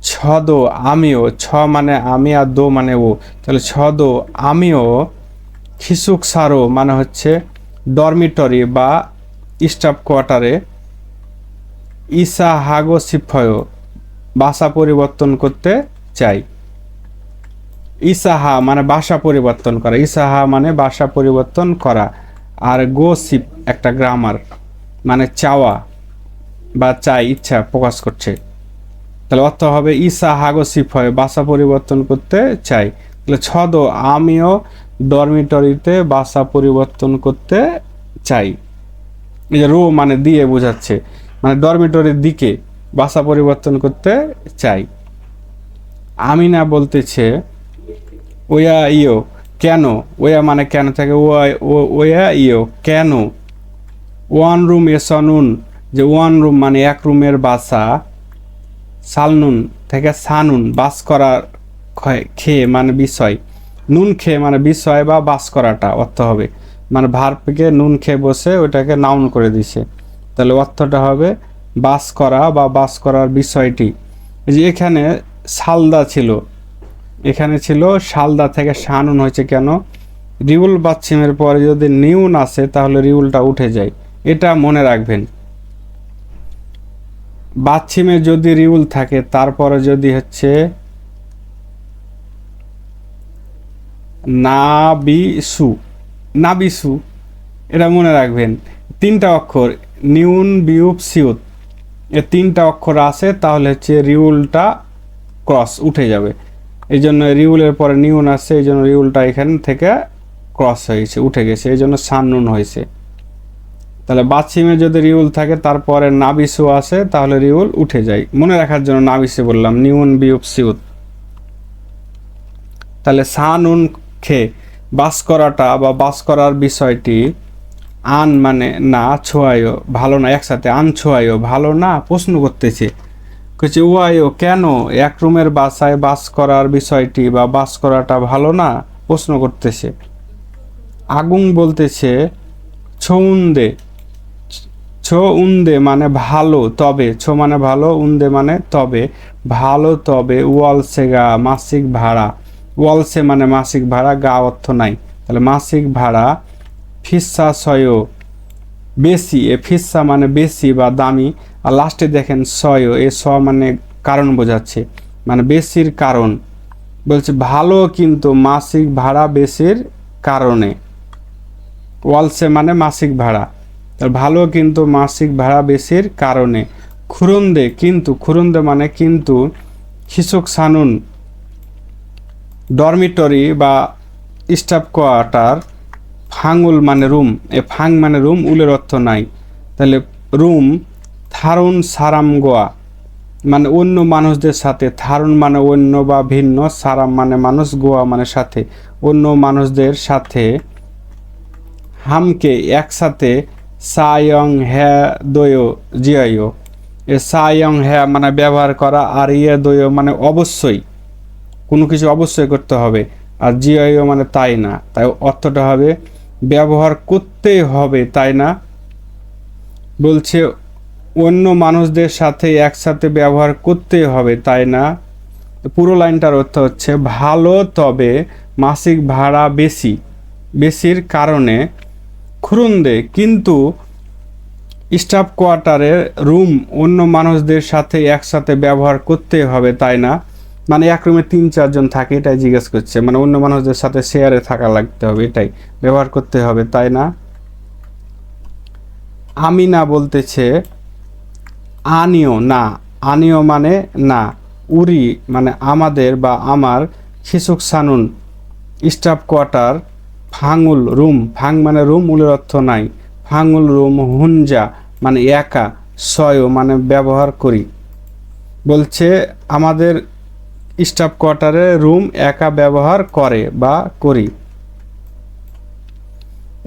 ছদো আমিও, ছ মানে আমি আর দো মানে ও, তাহলে ছদো আমিও খিসুকসারো মানে হচ্ছে ডরমিটরি বা স্টাফ কোয়ার্টারে, ইসা হাগো সিফয় বাসা পরিবর্তন করতে চাই। ইসাহা মানে বাসা পরিবর্তন করা, ইসাহা মানে বাসা পরিবর্তন করা, আর গো সিপ একটা গ্রামার মানে চাওয়া বা চাই, ইচ্ছা প্রকাশ করছে। তাহলে অর্থ হবে ইসা হাগো সিফয় বাসা পরিবর্তন করতে চাই। তাহলে ছদ আমিও ডরমিটরিতে বাসা পরিবর্তন করতে চাই, এই যে রো মানে দিয়ে বোঝাচ্ছে, মানে ডরমিটরির দিকে বাসা পরিবর্তন করতে চাই। আমিনা বলতেছে ওয়া ইও কেন, ওয়া মানে কেন থাকে, ওয়া ইও কেন, ওয়ান রুম এসনুন যে ওয়ান রুম মানে এক রুমের বাসা, সালনুন থেকে সানুন বাস করার, খেয়ে মানে বিষয়, নুন খেয়ে মানে বিষয় বা বাস করাটা অর্থ হবে, মানে ভার্বকে নুন খেয়ে বসে ওটাকে নাউন করে দিছে, তাহলে অর্থটা হবে বাস করা বা বাস করার বিষয়টি। এই যে এখানে সালদা ছিল, এখানে ছিল সালদা থেকে সানুন হয়েছে কেন, রিউল বাচ্ছিমের পরে যদি নিউন আসে তাহলে রিউলটা উঠে যায়, এটা মনে রাখবেন। বাচ্ছিমে যদি রিউল থাকে তারপরে যদি হচ্ছে নাবিসু, নাবিসু এটা মনে রাখবেন। 3টা অক্ষর নিউন বিউপ সিউত, এ 3টা অক্ষর আছে, তাহলে হচ্ছে রিউলটা ক্রস উঠে যাবে, এই জন্য রিউলের পরে নিউন আসছে, এই জন্য রিউলটা এখান থেকে ক্রস হয়েছে, উঠে গেছে, এই জন্য সাননুন হয়েছে। তাহলে বাচ্ছিমে যদি রিউল থাকে তারপরে নাবিসু আসে তাহলে রিউল উঠে যায়, মনে রাখার জন্য নাবিসে বললাম, নিউন বিউপ সিউত। তাহলে সানুন খে বাস করাটা বা বাস করার বিষয়টি, আন মানে না, ছোয়ায়ও ভালো না, একসাথে আন ছোয়ায়ও ভালো না, প্রশ্ন করতেছে, কইছে ওয়ায়ও কেন এক রুমের বাসায় বাস করার বিষয়টি বা বাস করাটা ভালো না, প্রশ্ন করতেছে। আগুং বলতেছে ছৌন্দে, ছৌন্দে মানে ভালো তবে, ছো মানে ভালো, উন্দে মানে তবে, ভালো তবে ওয়ালসে গা মাসিক ভাড়া, ওয়ালসে মানে মাসিক ভাড়া, গা অর্থ নাই, তাহলে মাসিক ভাড়া ফিসা সয় বেশি, এ ফিসা মানে বেশি বা দামি, আর লাস্টে দেখেন সয়, এ স মানে কারণ বোঝাচ্ছে, মানে বেশির কারণ। বলছে ভালো কিন্তু মাসিক ভাড়া বেশির কারণে, ওয়ালসে মানে মাসিক ভাড়া, তার ভালো কিন্তু মাসিক ভাড়া বেশির কারণে। খুরন্দে কিন্তু, খুরন্দে মানে কিন্তু, খিসুক সানুন ডরমিটরি বা স্টাফ কোয়ার্টার, ফাঙ্গুল মানে রুম, এ ফাং মানে রুম, উলের অর্থ নাই, তাহলে রুম থারুন সারাম গোয়া মানে অন্য মানুষদের সাথে, থারুন মানে অন্য বা ভিন্ন, সারাম মানে মানুষ, গোয়া মানে সাথে, অন্য মানুষদের সাথে, হামকে একসাথে, সায়ং হ্যা দয় জিয়ায়, এ সায়ং হ্যা মানে ব্যবহার করা, আর ইয়ে দয় মানে অবশ্যই, কোনো কিছু অবশ্যই করতে হবে, আর জিয়ায় মানে তাই না, তাই অর্থটা হবে ব্যবহার করতেই হবে তাই না। বলছে অন্য মানুষদের সাথে একসাথে ব্যবহার করতে হবে তাই না। পুরো লাইনটার অর্থ হচ্ছে ভালো তবে মাসিক ভাড়া বেশি, বেশির কারণে, খুরুন্দে কিন্তু স্টাফ কোয়ার্টারের রুম অন্য মানুষদের সাথে একসাথে ব্যবহার করতে হবে তাই না, মানে এক রুমে 3-4 জন থাকে এটাই জিজ্ঞেস করছে, মানে অন্য মানুষদের সাথে শেয়ারে থাকা লাগতে হবে, এটাই ব্যবহার করতে হবে তাই না। আমি না বলতেছে আনিও না, আনিও মানে না, উরি মানে আমাদের বা আমার, খিসুক সানুন স্টাফ কোয়ার্টার, ফাঙ্গুল রুম, ফাং মানে রুম, উলের অর্থ নাই, ফাঙ্গুল রুম হুঞ্জা মানে একা, সয় মানে ব্যবহার করি। বলছে আমাদের স্টাফ কোয়ার্টারে রুম একা ব্যবহার করে বা করি।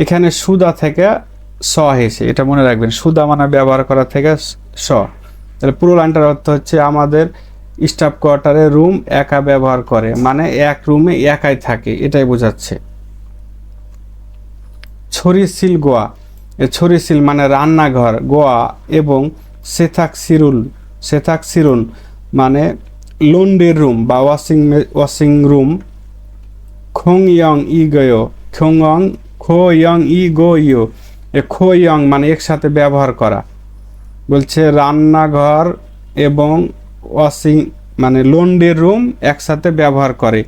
এখানে সুদা থেকে স হেসে, এটা মনে রাখবেন, সুদা মানে ব্যবহার করা থেকে স, তাহলে পুরো লাইনটার অর্থ হচ্ছে আমাদের স্টাফ কোয়ার্টারে রুম একা ব্যবহার করে, মানে এক রুমে একাই থাকে, এটাই বোঝাচ্ছে। ছড়িসিল গোয়া, এ ছড়িসিল মানে রান্নাঘর, গোয়া এবং সেথাক সিরুল, সেথাক সিরুন মানে লন্ড্রির রুম বা ওয়াশিং রুম, খোং ইয়ং ই গয়, খোংয়ং খো ইয়ং ই গো ইয়, এ খো ইয়ং মানে একসাথে ব্যবহার করা। বলছে রান্নাঘর এবং ওয়াশিং মানে লন্ড্রির রুম একসাথে ব্যবহার করে।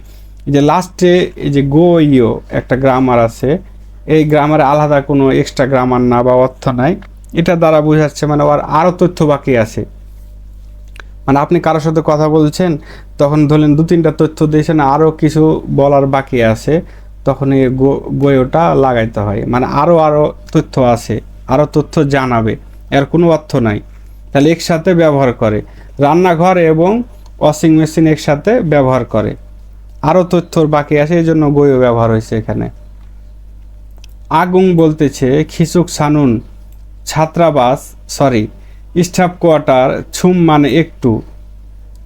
এই যে লাস্টে এই যে গো ইয় একটা গ্রামার আছে, এই গ্রামারে আলাদা কোনো এক্সট্রা গ্রামার না বা অর্থ নাই, এটা দ্বারা বোঝাচ্ছে মানে ওর আরও তথ্য বাকি আছে, মানে আপনি কারোর সাথে কথা বলছেন, তখন ধরলেন 2-3টা তথ্য দিয়েছেন, আরও কিছু বলার বাকি আছে, তখন এই গোয়োটা লাগাইতে হয়, মানে আরও তথ্য আছে, আরও তথ্য জানাবে, এর কোনো অর্থ নাই, তাহলে একসাথে ব্যবহার করে, রান্নাঘর এবং ওয়াশিং মেশিন একসাথে ব্যবহার করে, আরও তথ্যর বাকি আছে, এই জন্য গোয়ো ব্যবহার হয়েছে এখানে। আগুং বলতেছে খিসুক সানুন ছাত্রাবাস, সরি স্টাফ কোয়ার্টার, ছুম মানে একটু,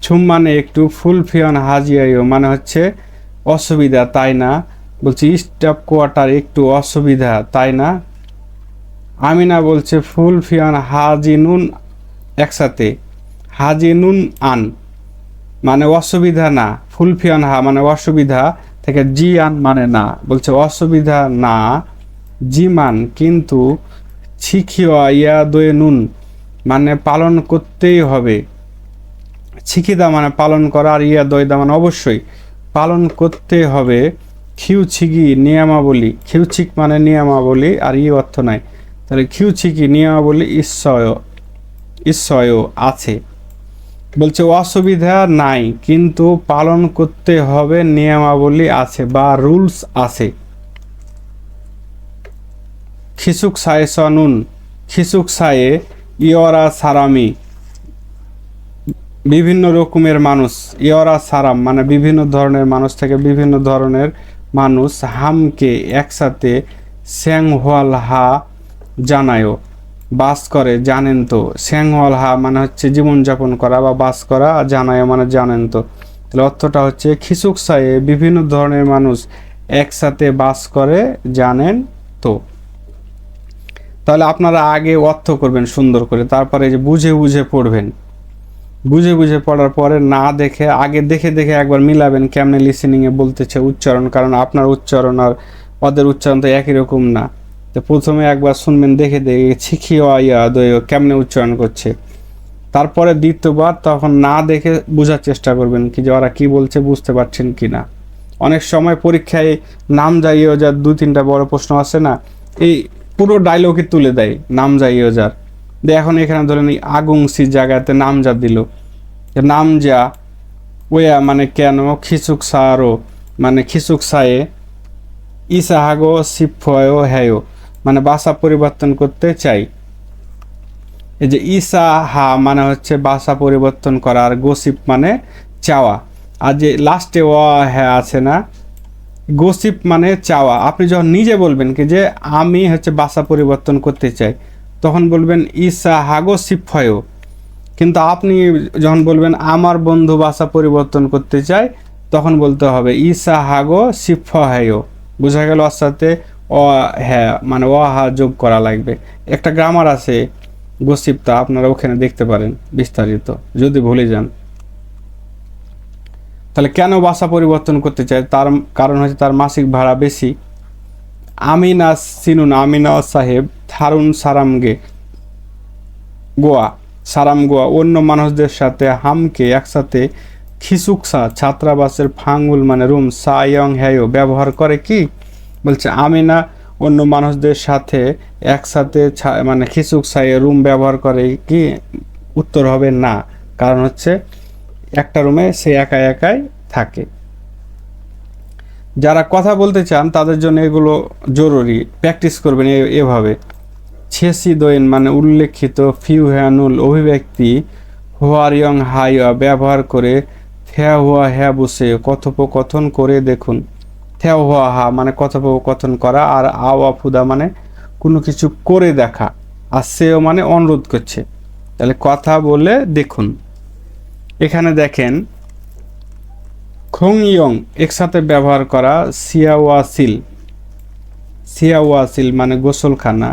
ছুম মানে একটু, ফুলফিয়ন হাজিয়াইও মানে হচ্ছে অসুবিধা তাই না। বলছি স্টাফ কোয়ার্টার একটু অসুবিধা তাই না। আমিনা বলছে ফুলফিয়ন হাজিনুন একসাথে, হাজিনুন আন মানে অসুবিধা না, ফুলফিয়ন হা মানে অসুবিধা থেকে জি আন মানে না, বলছে অসুবিধা না, জিমান কিন্তু, ছিখিয়া ইয়া দয়ে নুন মানে পালন করতেই হবে, ছিকিদা মানে পালন করা, আর ইয়া দয়দা মানে অবশ্যই পালন করতে হবে, খিউছিকি নিয়মাবলী, খিউছিক মানে নিয়মাবলী, আর ই অর্থ নাই, তাহলে খিউছিকি নিয়মাবলী ঈশ্বয়, ঈশ্বয় আছে। বলছে অসুবিধা নাই কিন্তু পালন করতে হবে, নিয়মাবলী আছে বা রুলস আছে। খিসুক সায়ে সনুন, খিসুক সায়ে ইয়রা সারামি বিভিন্ন রকমের মানুষ, ইয়রা সারাম মানে বিভিন্ন ধরনের মানুষ থেকে বিভিন্ন ধরনের মানুষ, হামকে একসাথে, স্যাংহোয়াল হা জানায়ও বাস করে জানেন তো, স্যাংহোয়াল হা মানে হচ্ছে জীবনযাপন করা বা বাস করা, আর জানায় মানে জানেন তো, তাহলে অর্থটা হচ্ছে খিসুক সায়ে বিভিন্ন ধরনের মানুষ একসাথে বাস করে জানেন তো। তাহলে আপনারা আগে অর্থ করবেন সুন্দর করে, তারপরে যে বুঝে বুঝে পড়বেন। বুঝে বুঝে পড়ার পরে না দেখে আগে দেখে দেখে একবার মিলাবেন কেমনে লিসেনিংয়ে বলতেছে উচ্চারণ, কারণ আপনার উচ্চারণ আর ওদের উচ্চারণ তো একই রকম না। তো প্রথমে একবার শুনবেন দেখে দেখে ছিখিয়ে কেমনে উচ্চারণ করছে, তারপরে দ্বিতীয়বার তখন না দেখে বোঝার চেষ্টা করবেন কি যে ওরা কী বলছে বুঝতে পারছেন কি না। অনেক সময় পরীক্ষায় নাম যাইয়েও যার 2-3টা বড় প্রশ্ন আছে না, এই পুরো ডায়লগই তুলে দেয় নাম যাইয়েও যার। এখন এখানে ধরেন এই আগুংসি জায়গাতে নাম যা দিল, নাম যা ওয়া মানে কেন, খিচুক সারো মানে খিচুক সায়ে, ইসাহাগো সিফয় হ্যায় মানে ভাষা পরিবর্তন করতে চাই। এই যে ইসাহা মানে হচ্ছে ভাষা পরিবর্তন করা, আর গোসিপ মানে চাওয়া। আর যে লাস্টে ও হ্যাঁ আছে না, গোসিপ মানে চাওয়া। আপনি যখন নিজে বলবেন কি যে আমি হচ্ছে ভাষা পরিবর্তন করতে চাই, তখন বলবেন ইসাহাগো সিফয়। কিন্তু আপনি যখন বলবেন আমার বন্ধু ভাষা পরিবর্তন করতে চায়, তখন বলতে হবে ইসাহাগো সিফয়। বোঝা গেল? ওর সাথে অ হ্যাঁ মানে অ হা যোগ করা লাগবে। একটা গ্রামার আছে গোসিপটা, আপনারা ওখানে দেখতে পারেন বিস্তারিত যদি ভুলে যান। তাহলে কেন ভাষা পরিবর্তন করতে চায়? তার কারণ হচ্ছে তার মাসিক ভাড়া বেশি। আমিনা সিনুন আমিনা সাহেব থারুন সারামগে গোয়া সারাম গোয়া অন্য মানুষদের সাথে হামকে একসাথে খিসুকসা ছাত্রাবাসের ফাঙ্গুল মানে রুম সায়ং হ্যায় ব্যবহার করে কি? বলছে আমিনা অন্য মানুষদের সাথে একসাথে মানে খিসুকসায় রুম ব্যবহার করে কি? উত্তর হবে না, কারণ হচ্ছে একটা রুমে সে একা একাই থাকে। যারা কথা বলতে চান তাদের জন্য এগুলো জরুরি, প্র্যাকটিস করবেন এভাবে। ছেসি দোয়েন মানে উল্লেখিত ফিউহ্যানুল অভিব্যক্তি হোয়ারিয়ং হাইয়া ব্যবহার করে থ্যা হুয়া হ্যা বসে কথোপকথন করে দেখুন। থ্যা হুয়া হা মানে কথোপকথন করা, আর আওয়া ফুদা মানে কোনো কিছু করে দেখা, আর সেও মানে অনুরোধ করছে। তাহলে কথা বলে দেখুন। এখানে দেখেন খং ইয়ং একসাথে ব্যবহার করা সিয়াওয়াসিল, সিয়াওয়াসিল মানে গোসলখানা,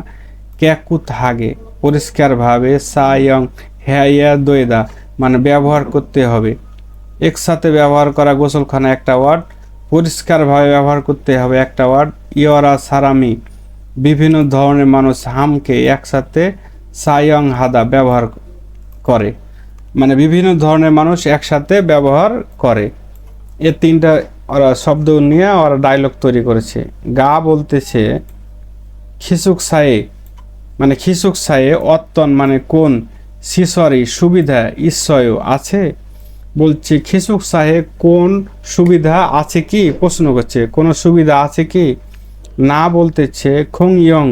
ক্যাকুত হাগে পরিষ্কারভাবে, সায়ং হ্যাইয়া দোয়েদা মানে ব্যবহার করতে হবে। একসাথে ব্যবহার করা গোসলখানা একটা ওয়ার্ড, পরিষ্কারভাবে ব্যবহার করতে হবে একটা ওয়ার্ড। ইয়রা সারামি বিভিন্ন ধরনের মানুষ হামকে একসাথে সায়ং হাদা ব্যবহার করে, মানে বিভিন্ন ধরনের মানুষ একসাথে ব্যবহার করে। এ তিনটা ওরা শব্দ নিয়ে ওরা ডায়লগ তৈরি করেছে। গা বলতেছে খিসুক সায়ে মানে খিসুক সায়ে অত্তন মানে কোন, সিসরি সুবিধা ঈশ্বয় আছে। বলছে খিসুক সাহে কোন সুবিধা আছে কি? প্রশ্ন করছে কোনো সুবিধা আছে কি? না বলতেছে খং ইয়ং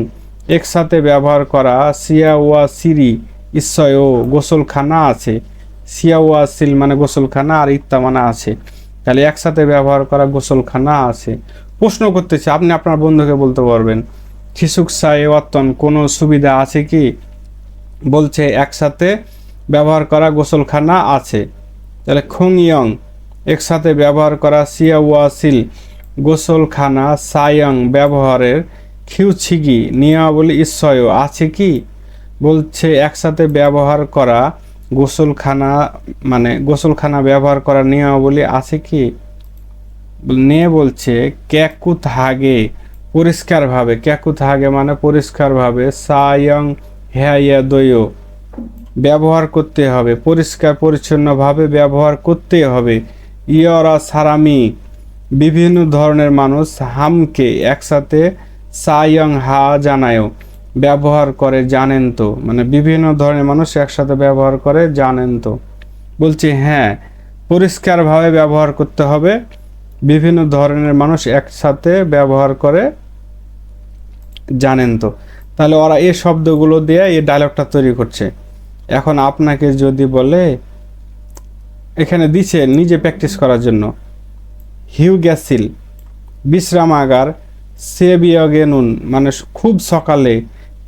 একসাথে ব্যবহার করা সিয়াওয়া সিরি ঈশ্বয় গোসলখানা আছে। সিয়াওয়া সিল মানে গোসলখানা, আর ইত্তা মানে আছে। তাহলে একসাথে ব্যবহার করা গোসলখানা আছে। প্রশ্ন করতেছে, আপনি আপনার বন্ধুকে বলতে পারবেন খিসুক সায়ে অত্তন কোনো সুবিধা আছে কি? বলছে একসাথে ব্যবহার করা গোসলখানা আছে। তাহলে খং ইয়ং একসাথে ব্যবহার করা সিয়াওয়াসিল গোসলখানা সায়ং ব্যবহারের খিউছিগি নিয়মাবলী ঈশ্বয় আছে কি? বলছে একসাথে ব্যবহার করা গোসলখানা মানে গোসলখানা ব্যবহার করার নিয়মাবলী আছে কি? নে বলছে ক্যাকুত হাগে পরিষ্কারভাবে, ক্যাকুত হাগে মানে পরিষ্কারভাবে, সায়ং হ্যাইয়া দয় ব্যবহার করতে হবে, পরিষ্কার পরিচ্ছন্নভাবে ব্যবহার করতে হবে। ইয়রা সারামি বিভিন্ন ধরনের মানুষ হামকে একসাথে সায়ং হা জানায়ও ব্যবহার করে জানেন তো, মানে বিভিন্ন ধরনের মানুষ একসাথে ব্যবহার করে জানেন তো। বলছে হ্যাঁ পরিষ্কারভাবে ব্যবহার করতে হবে, বিভিন্ন ধরনের মানুষ একসাথে ব্যবহার করে জানেন তো। তাহলে ওরা এই শব্দগুলো দিয়ে এই ডায়লগটা তৈরি করছে। এখন আপনাকে যদি বলে এখানে দিছে নিজে প্র্যাকটিস করার জন্য হিউ গ্যাসিল বিশ্রামাগার সেবিয়গেনুন মানে খুব সকালে,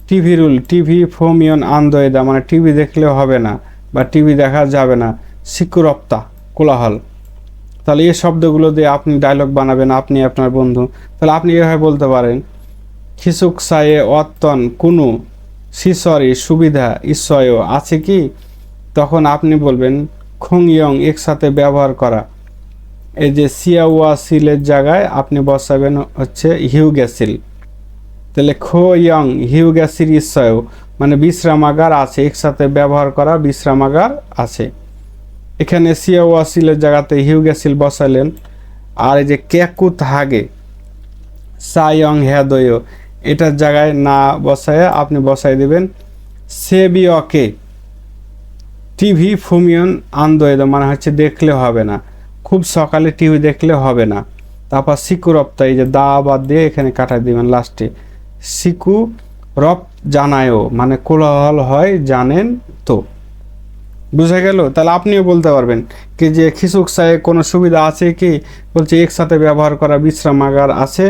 টিভি রুল টিভি ফোমিয়ন আন্দোয়দা মানে টিভি দেখলেও হবে না বা টিভি দেখা যাবে না, সিকুরপ্তা কোলাহল, তাহলে এই শব্দগুলো দিয়ে আপনি ডায়লগ বানাবেন, আপনি আপনার বন্ধু। তাহলে আপনি এভাবে বলতে পারেন, খিসুক সায়ে অত্তন কোনো সিসরি সুবিধা ঈশ্বয় আছে কি? তখন আপনি বলবেন খং ইয়ং একসাথে ব্যবহার করা। এই যে সিয়াওয়া সিলের জায়গায় আপনি বসাবেন হচ্ছে হিউ গ্যাসিল। তাহলে খো ইয়ং হিউ গ্যাসির ঈশ্বয় মানে বিশ্রামাগার আছে, একসাথে ব্যবহার করা বিশ্রামাগার আছে। এখানে সিয়াওয়া সিলের জায়গাতে হিউ গ্যাসিল বসালেন। আর এই যে ক্যাকুত হাগে সায়ং হ্যাদয় এটার জায়গায় না বসায় আপনি বসাই দেবেন সেবিয়কে টিভি ফুমিয়ন আন্দোয়েদ, মানে হচ্ছে দেখলে হবে না, খুব সকালে টিভি দেখলে হবে না। তারপর সিকু রপ্তা, এই যে দা বাদ দিয়ে এখানে কাটাই দিবেন লাস্টে, সিকু রপ জানায়ও মানে কোলাহল হয় জানেন তো। বুঝা গেল? তাহলে আপনিও বলতে পারবেন কি যে খিসুক সায়ে কোনো সুবিধা আছে কি? বলছে একসাথে ব্যবহার করা বিশ্রামাগার আছে,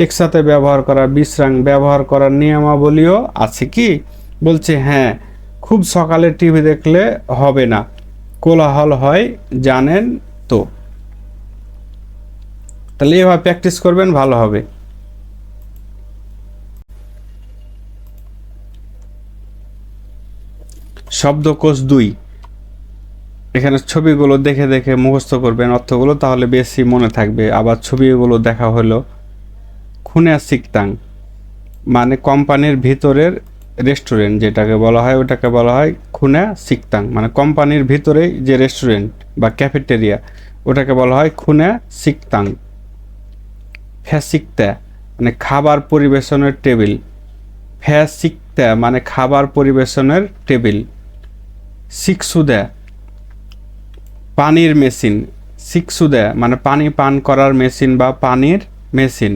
একসাথে ব্যবহার করা ব্যবহার করার নিয়মাবলীও আছে কি? বলছে হ্যাঁ, খুব সকালে টিভি দেখলে হবে না, কোলাহল হয় জানেন তো। তাহলে এভাবে প্র্যাকটিস করবেন, ভালো হবে। শব্দকোষ 2, এখানে ছবিগুলো দেখে দেখে মুখস্থ করবেন অর্থগুলো, তাহলে বেশি মনে থাকবে। আবার ছবিগুলো দেখা হলো খুনে সিকতাং মানে কোম্পানির ভিতরের রেস্টুরেন্ট যেটাকে বলা হয় ওটাকে বলা হয় খুনে সিকতাং, মানে কোম্পানির ভিতরেই যে রেস্টুরেন্ট বা ক্যাফেটেরিয়া ওটাকে বলা হয় খুনে সিকতাং। ফ্যাসিকতা মানে খাবার পরিবেশনের টেবিল, ফ্যাসিকতা মানে খাবার পরিবেশনের টেবিল। সিকসুদা পানির মেশিন, সিকসুদা মানে পানি পান করার মেশিন বা পানির মেশিন।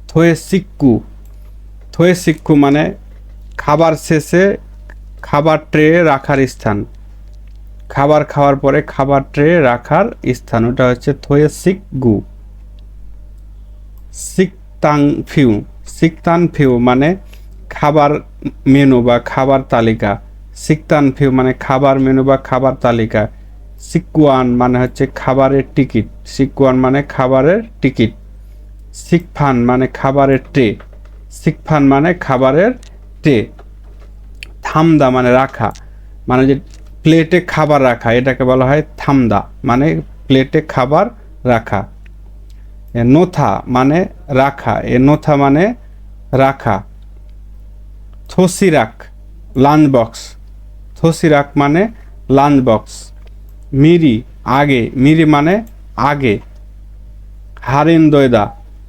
থয়ে সিক্কু মানে খাবার শেষে খাবার ট্রে রাখার স্থান, খাবার খাওয়ার পরে খাবার ট্রে রাখার স্থান, ওটা হচ্ছে থয়ে সিকগু। সিকতান ফিউ মানে খাবার মেনু বা খাবার তালিকা, সিকতান ফিউ মানে খাবার মেনু বা খাবার তালিকা। সিকুয়ান মানে হচ্ছে খাবারের টিকিট, সিকুয়ান মানে খাবারের টিকিট। সিকফান মানে খাবারের ট্রে, সিকফান মানে খাবারের ট্রে। থামদা মানে রাখা, মানে যে প্লেটে খাবার রাখা এটাকে বলা হয় থামদা, মানে প্লেটে খাবার রাখা। নোথা মানে রাখা, নোথা মানে রাখা। থোসিরাক লাঞ্চ বক্স, থোসিরাক মানে লাঞ্চ বক্স। মিরি আগে, মিরি মানে আগে। হারিন্দয়দা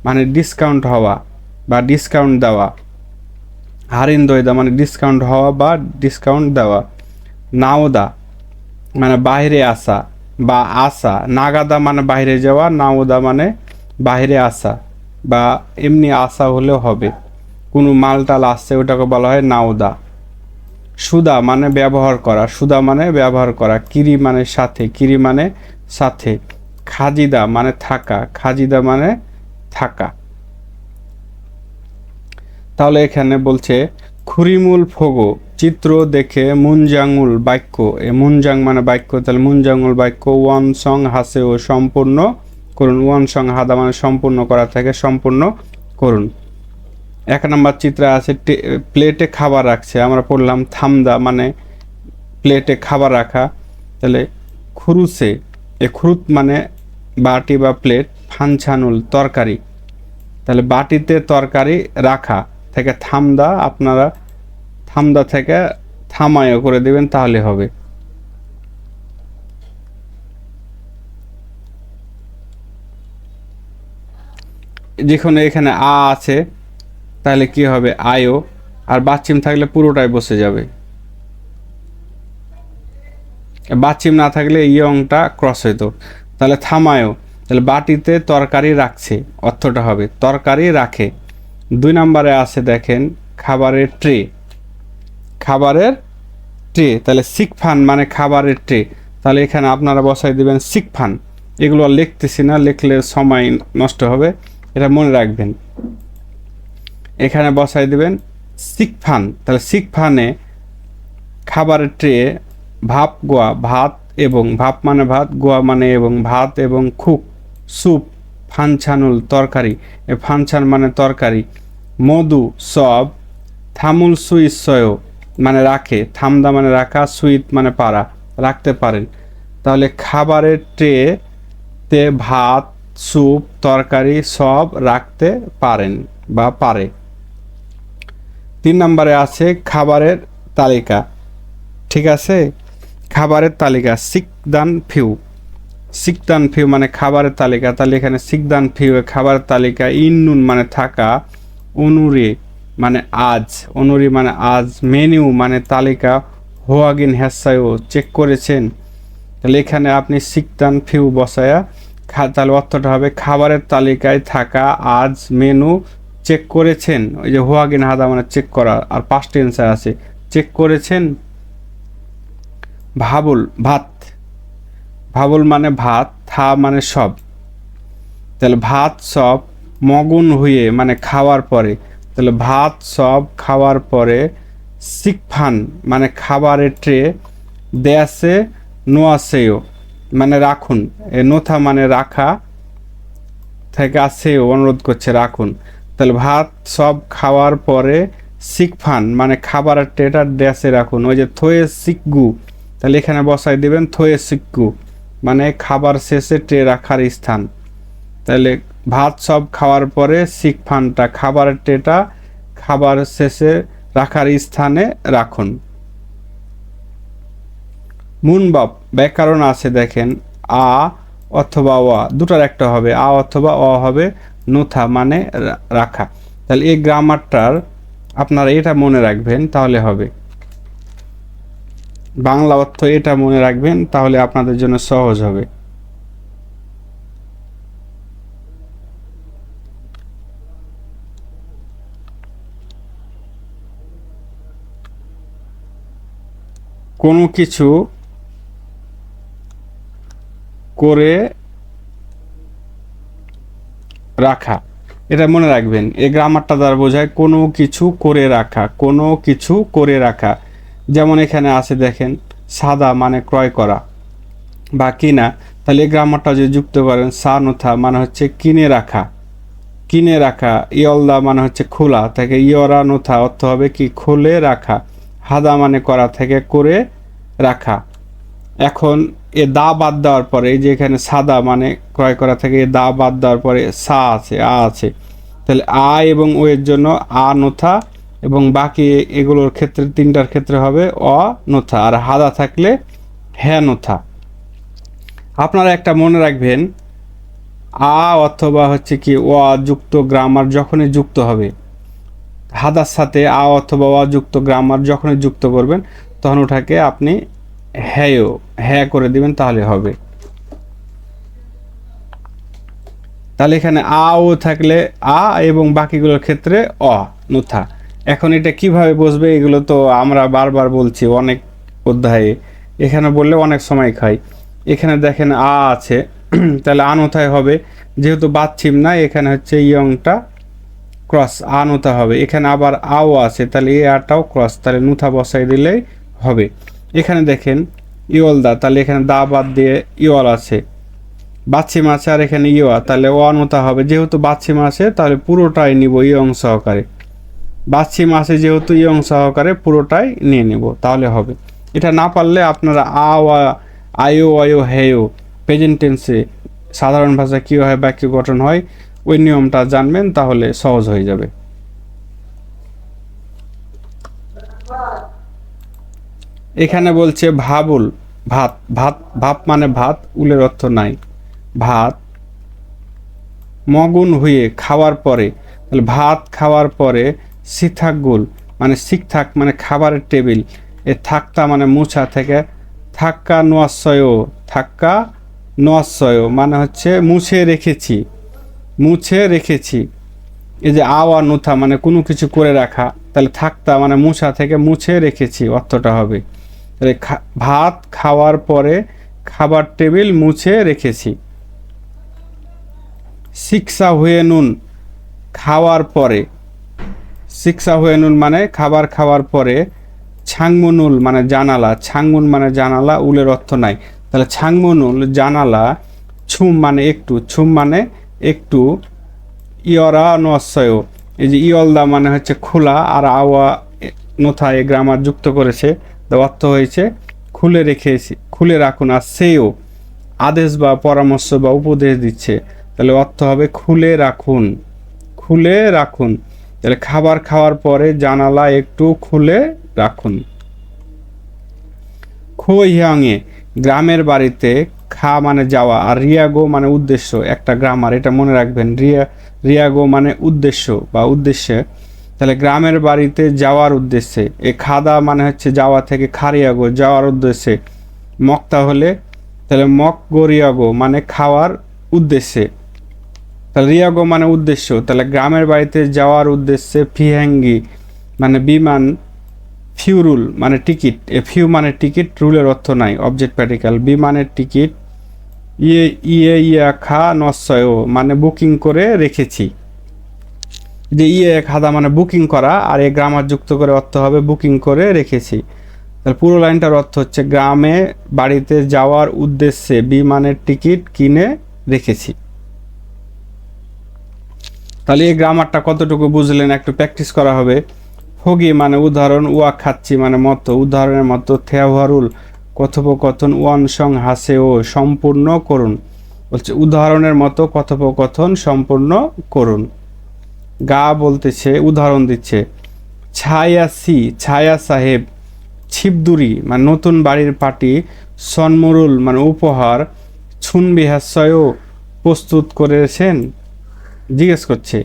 মানে ডিসকাউন্ট হওয়া বা ডিসকাউন্ট দেওয়া, হারিন্দয়দা মানে ডিসকাউন্ট হওয়া বা ডিসকাউন্ট দেওয়া। নাওদা মানে বাইরে আসা বা আসা, নাগাদা মানে বাইরে যাওয়া, নাওদা মানে বাইরে আসা বা এমনি আসা হলেও হবে, কোনো মালটাল আসছে ওটাকে বলা হয় নাওদা। সুদা মানে ব্যবহার করা, সুদা মানে ব্যবহার করা। কিরি মানে সাথে, কিরি মানে সাথে। খাজিদা মানে থাকা, খাজিদা মানে থাকা। তাহলে এখানে বলছে খুরিমুল ফোগো চিত্র দেখে মুনজাঙ্গুল বাক্য, এ মুনজাং মানে বাক্য, তাহলে মুনজাঙ্গুল বাক্য ওয়ান সং হাসে ও সম্পূর্ণ করুন। ওয়ান সং হাদা মানে সম্পূর্ণ করা থেকে সম্পূর্ণ করুন। 1 নম্বর চিত্রে আছে প্লেটে খাবার রাখছে, আমরা পড়লাম থামদা মানে প্লেটে খাবার রাখা। তাহলে খুরুসে, এ খুরুত মানে বাটি বা প্লেট, ফানছানুল তরকারি, তাহলে বাটিতে তরকারি রাখা থেকে থামদা, আপনারা থামদা থেকে থামায় করে দিবেন তাহলে হবে। যেখানে এখানে আ আছে তাহলে কি হবে আয়ও, আর বাচ্চিম থাকলে পুরোটাই বসে যাবে, বাচ্চিম না থাকলে ইয়ংটা ক্রস হইতো। তাহলে থামায়ও, তাহলে বাটিতে তরকারি রাখছে অর্থটা হবে তরকারি রাখে। 2 নম্বরে আছে দেখেন খাবারের ট্রে, খাবারের ট্রে, তাহলে সিকফান মানে খাবারের ট্রে, তাহলে এখানে আপনারা বসাই দিবেন সিকফান। এগুলো আর লিখতেছি না, লিখলে সময় নষ্ট হবে, এটা মনে রাখবেন। এখানে বসাই দিবেন সিকফান, তাহলে সিকফানে খাবারের ট্রে ভাপ গোয়া ভাত এবং, ভাপ মানে ভাত, গোয়া মানে এবং, ভাত এবং, খুক স্যুপ, ফানছানুল তরকারি, এ ফানছান মানে তরকারি, মধু সব, থামুল সুইসয় মানে রাখে, থামদা মানে রাখা, সুইত মানে পারা, রাখতে পারেন। তাহলে খাবারের ট্রেতে ভাত, স্যুপ, তরকারি সব রাখতে পারেন বা পারে। 3 নম্বরে আছে খাবারের তালিকা। ঠিক আছে, খাবারের তালিকা সিকদান ফিউ, সিকদান ফিউ মানে খাবারের তালিকা। তাহলে এখানে সিকদান ফিউ খাবারের তালিকা, ইন্নুন মানে থাকা, অনুরি মানে আজ, অনুরি মানে আজ, মেনু মানে তালিকা, হোয়াগিন হ্যাসায়ও চেক করেছেন। তাহলে এখানে আপনি সিকদান ফিউ বসায়া তাহলে অর্থটা হবে খাবারের তালিকায় থাকা আজ মেনু চেক করেছেন। ওই যে হোয়াগিন হাদা মানে চেক করা, আর পাস্ট টেন্সে আছে চেক করেছেন। ভাবুল ভাত, ভাবুল মানে ভাত, থা মানে সব। তাহলে ভাত সব, মগুন হয়ে মানে খাওয়ার পরে। তাহলে ভাত সব খাওয়ার পরে, সিকফান মানে খাবারের ট্রে, দেয়াসে নোয়াসেও মানে রাখুন, এ নোথা মানে রাখা থেকে আসেও অনুরোধ করছে রাখুন। তাহলে ভাত সব খাওয়ার পরে, সিকফান মানে খাবারের ট্রেটা ড্যাসে রাখুন। ওই যে থয়ে সিকগু, তাহলে এখানে বসাই দেবেন থয়ে সিকগু মানে খাবার শেষে ট্রে রাখার স্থান। তাহলে ভাত সব খাওয়ার পরে, সিকফানটা খাবারের ট্রেটা খাবার শেষে রাখার স্থানে রাখুন। মুনবাব ব্যাকরণ আছে দেখেন, আ অথবা অ দুটার একটা হবে, আ অথবা অ হবে, নোথা মানে রাখা। তাহলে এই গ্রামারটার আপনারা এটা মনে রাখবেন তাহলে হবে, বাংলা অর্থ এটা মনে রাখবেন তাহলে আপনাদের জন্য সহজ হবে। কোনো কিছু করে রাখা, এটা মনে রাখবেন। এই গ্রামারটা দ্বারা বোঝায় কোনো কিছু করে রাখা, কোনো কিছু করে রাখা। যেমন এখানে আছে দেখেন, সাদা মানে ক্রয় করা বা কিনা। তাহলে এই গ্রামারটা যদি যুক্ত করেন, সা নোথা মানে হচ্ছে কিনে রাখা, কিনে রাখা। ইয়লদা মানে হচ্ছে খোলা, থেকে ইয়রা নোথা অর্থ হবে কি খুলে রাখা। হাদা মানে করা, থেকে করে রাখা। এখন এ দা বাদ দেওয়ার পরে, এই যে এখানে সাদা মানে ক্রয় করা, থেকে এ দা বাদ দেওয়ার পরে সা আছে, আ আছে। তাহলে আ এবং ও এর জন্য আ নোথা, এবং বাকি এগুলোর ক্ষেত্রে তিনটার ক্ষেত্রে হবে অ নোথা, আর হাদা থাকলে হ্যাঁ নোথা। আপনারা একটা মনে রাখবেন, আ অথবা হচ্ছে কি অ যুক্ত গ্রামার যখনই যুক্ত হবে, হাদার সাথে আ অথবা অ যুক্ত গ্রামার যখনই যুক্ত করবেন, তখন ওটাকে আপনি হ্যাঁ করে দিবেন তাহলে হবে। তাহলে এখানে আ ও থাকলে আ, এবং বাকিগুলোর ক্ষেত্রে অ নোথা। এখন এটা কিভাবে বসবে, এগুলো তো আমরা বারবার বলছি অনেক অধ্যায়ে, এখানে বললে অনেক সময় খাই। এখানে দেখেন আ আছে, তাহলে আ নোথায় হবে, যেহেতু বাচ্ছিম না এখানে হচ্ছে ইয়ংটা ক্রস আ নোথা হবে। এখানে আবার আও আছে, তাহলে এ আটাও ক্রস, তাহলে নুথা বসাই দিলেই হবে। এখানে দেখেন ইয়লদা, তাহলে এখানে দা বাদ দিয়ে ইয়ল আছে, বাচ্ছিম আছে, আর এখানে ইয়া, তাহলে অনতা হবে। যেহেতু বাচ্ছিম আছে তাহলে পুরোটাই নিব ইয়ং সহকারে, বাচ্ছিম আছে যেহেতু ইয়ং সহকারে পুরোটাই নিয়ে নিব তাহলে হবে। এটা না পারলে আপনারা আয়ো আয়ো হেয়ো প্রেজেন্ট টেন্সে সাধারণ ভাষায় কীভাবে বাক্য গঠন হয় ওই নিয়মটা জানবেন, তাহলে সহজ হয়ে যাবে। এখানে বলছে ভাবুল ভাত, ভাত ভাব মানে ভাত, উলের অর্থ নাই, ভাত মগুন হয়ে খাওয়ার পরে, তাহলে ভাত খাওয়ার পরে, সিথাকগুল মানে শিকথাক মানে খাবারের টেবিল, এ থাক্তা মানে মুছা, থেকে থাক্কা নোয়াশয়, থাক্কা নোয়াশয় মানে হচ্ছে মুছে রেখেছি, মুছে রেখেছি। এই যে আওয়া নুথা মানে কোনো কিছু করে রাখা, তাহলে থাক্তা মানে মুছা, থেকে মুছে রেখেছি অর্থটা হবে। তাহলে ভাত খাওয়ার পরে খাবার টেবিল মুছে রেখেছি। শিক্ষা হয়ে নুন খাওয়ার পরে, শিক্ষা হয়ে নুন মানে খাবার খাওয়ার পরে, ছাংমুনুল মানে জানালা, ছাংমুন মানে জানালা, উলের অর্থ নাই, তাহলে ছাংমনুল জানালা, ছুম মানে একটু, ছুম মানে একটু, ইয়রা নশ্বয়, এই যে ইয়লদা মানে হচ্ছে খোলা, আর আওয়া নোথা এ গ্রামার যুক্ত করেছে, অর্থ হয়েছে খুলে রেখেছি, খুলে রাখুন। আর সেও আদেশ বা পরামর্শ বা উপদেশ দিচ্ছে, তাহলে অর্থ হবে খুলে রাখুন, খুলে রাখুন। তাহলে খাবার খাওয়ার পরে জানালা একটু খুলে রাখুন। খো হিয়াংয়ে গ্রামের বাড়িতে, খা মানে যাওয়া আর রিয়াগো মানে উদ্দেশ্য, একটা গ্রামার, এটা মনে রাখবেন। রিয়াগো মানে উদ্দেশ্য বা উদ্দেশ্যে, তাহলে গ্রামের বাড়িতে যাওয়ার উদ্দেশ্যে। এ খাদা মানে হচ্ছে যাওয়া থেকে খারিয়াগো যাওয়ার উদ্দেশ্যে, মক্তা হলে তাহলে মক গরিয়াগো মানে খাওয়ার উদ্দেশ্যে, তাহলে রিয়াগো মানে উদ্দেশ্য, তাহলে গ্রামের বাড়িতে যাওয়ার উদ্দেশ্যে ফিহ্যাঙ্গি মানে বিমান, ফিউরুল মানে টিকিট, এ ফিউ মানে টিকিট, রুলের অর্থ নাই, অবজেক্ট প্র্যাকটিক্যাল, বিমানের টিকিট, ইয়া খা নশ্বয় মানে বুকিং করে রেখেছি, যে খাদা মানে বুকিং করা, আর এ গ্রামার যুক্ত করে অর্থ হবে বুকিং করে রেখেছি। তাহলে পুরো লাইনটার অর্থ হচ্ছে গ্রামে বাড়িতে যাওয়ার উদ্দেশ্যে বিমানের টিকিট কিনে রেখেছি। তাহলে এই গ্রামারটা কতটুকু বুঝলেন একটু প্র্যাকটিস করা হবে। ফগি মানে উদাহরণ, ওয়া খাচ্ছি মানে মতো, উদাহরণের মতো, থেওয়ারুল কথোপকথন, ওয়ান সং হাসে ও সম্পূর্ণ করুন, বলছে উদাহরণের মতো কথোপকথন সম্পূর্ণ করুন। গা বলতেছে উদাহরণ দিচ্ছে, ছায়া সাহেব ছিপদুরি মানে নতুন বাড়ির পার্টি, সনমরুল মানে উপহার, ছুনবিহাস্যও প্রস্তুত করেছেন, জিজ্ঞেস করছে।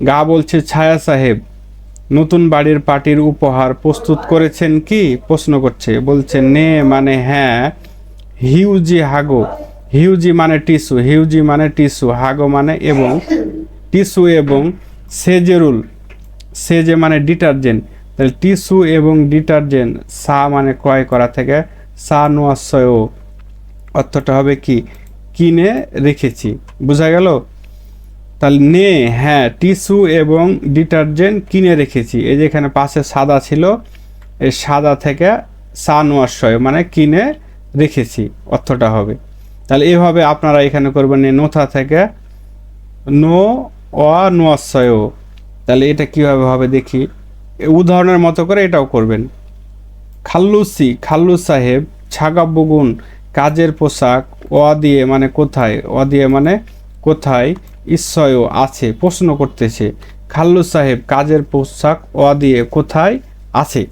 গা বলছে ছায়া সাহেব নতুন বাড়ির পার্টির উপহার প্রস্তুত করেছেন কি, প্রশ্ন করছে। বলছে নে মানে হ্যাঁ, হিউজি হাগো, হিউজি মানে টিস্যু, হিউজি মানে টিস্যু, হাগো মানে এবং, টিস্যু এবং, সেজেরুল, সেজে মানে ডিটারজেন্ট, তাহলে টিস্যু এবং ডিটারজেন্ট, সা মানে ক্রয় করা থেকে সা নোয়াশয়, অর্থটা হবে কি কিনে রেখেছি, বোঝা গেল। তাহলে নে হ্যাঁ টিস্যু এবং ডিটারজেন্ট কিনে রেখেছি, এই যে এখানে পাশে সাদা ছিল, এই সাদা থেকে সা নোয়াশয় মানে কিনে রেখেছি অর্থটা হবে। তাহলে এভাবে আপনারা এখানে করবেন নোথা থেকে নো নোয়াশয়, তাহলে এটা কিভাবে হবে দেখি, উদাহরণের মতো করে এটাও করবেন। খাল্লু সাহেব ছাগাবুগুন কাজের পোশাক, দিয়ে মানে কোথায়, দিয়ে মানে কোথায়, ঈশ্বয় আছে প্রশ্ন করতেছে। খাল্লু সাহেব কাজের পোশাক দিয়ে কোথায় আছে।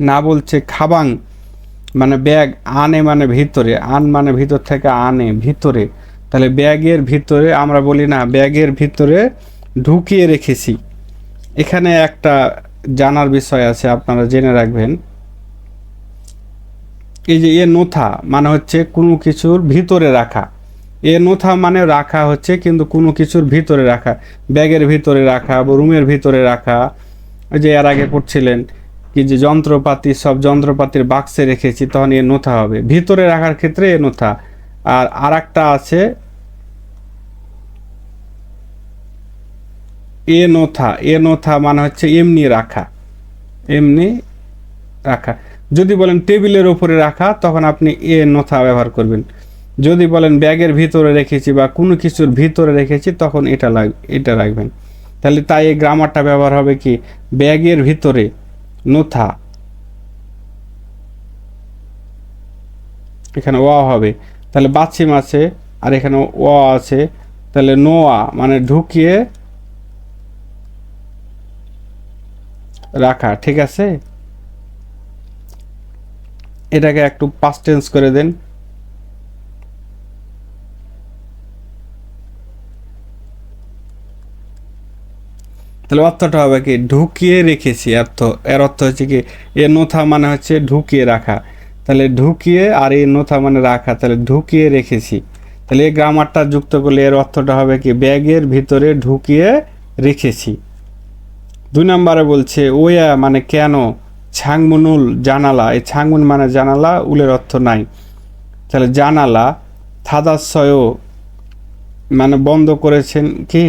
না বলছে খাবাং মানে ব্যাগ, আনে মানে ভিতরে, আন মানে ভিতর থেকে আনে ভিতরে, তাহলে ব্যাগের ভিতরে, আমরা বলি না ব্যাগের ভিতরে ঢুকিয়ে রেখেছি। এখানে একটা জানার বিষয় আছে, আপনারা জেনে রাখবেন। এই যে এ নোথা মানে হচ্ছে কোনো কিছুর ভিতরে রাখা, এ নোথা মানে রাখা হচ্ছে কিন্তু কোনো কিছুর ভিতরে রাখা, ব্যাগের ভিতরে রাখা বা রুমের ভিতরে রাখা। ওই যে এর আগে পড়ছিলেন কি যে যন্ত্রপাতি, সব যন্ত্রপাতির বাক্সে রেখেছি, তখন এ নোথা হবে, ভিতরে রাখার ক্ষেত্রে এ নোথা। আর আরেকটা আছে এ নোথা মানে হচ্ছে এমনি রাখা, এমনি রাখা। যদি বলেন টেবিলের উপরে রাখা, তখন আপনি এ নোথা ব্যবহার করবেন। যদি বলেন ব্যাগের ভিতরে রেখেছি বা কোনো কিছুর ভিতরে রেখেছি, তখন এটা রাখবেন। তাহলে তাই এই গ্রামারটা ব্যবহার হবে কি ব্যাগের ভিতরে নোথা, এখানে ওয়া হবে। তাহলে বাছিম আছে আর এখানে ওয়া আছে, তাহলে নোয়া মানে ঢুকিয়ে রাখা, ঠিক আছে। এটাকে একটু পাস্ট টেন্স করে দেন। তাহলে অর্থটা হবে কি ঢুকিয়ে রেখেছি, এর অর্থ হচ্ছে কি এ নোথা মানে হচ্ছে ঢুকিয়ে রাখা, তাহলে ঢুকিয়ে, আর এই নোথা মানে রাখা, তাহলে ঢুকিয়ে রেখেছি। তাহলে এই গ্রামারটা যুক্ত করলে এর অর্থটা হবে কি ব্যাগের ভিতরে ঢুকিয়ে রেখেছি। 2 নম্বরে বলছে ওয়া মানে কেন, ছাংমুনুল জানালা, এই ছাংমুন মানে জানালা, উলের অর্থ নাই, তাহলে জানালা, থাদাশয় মানে বন্ধ করেছেন কি,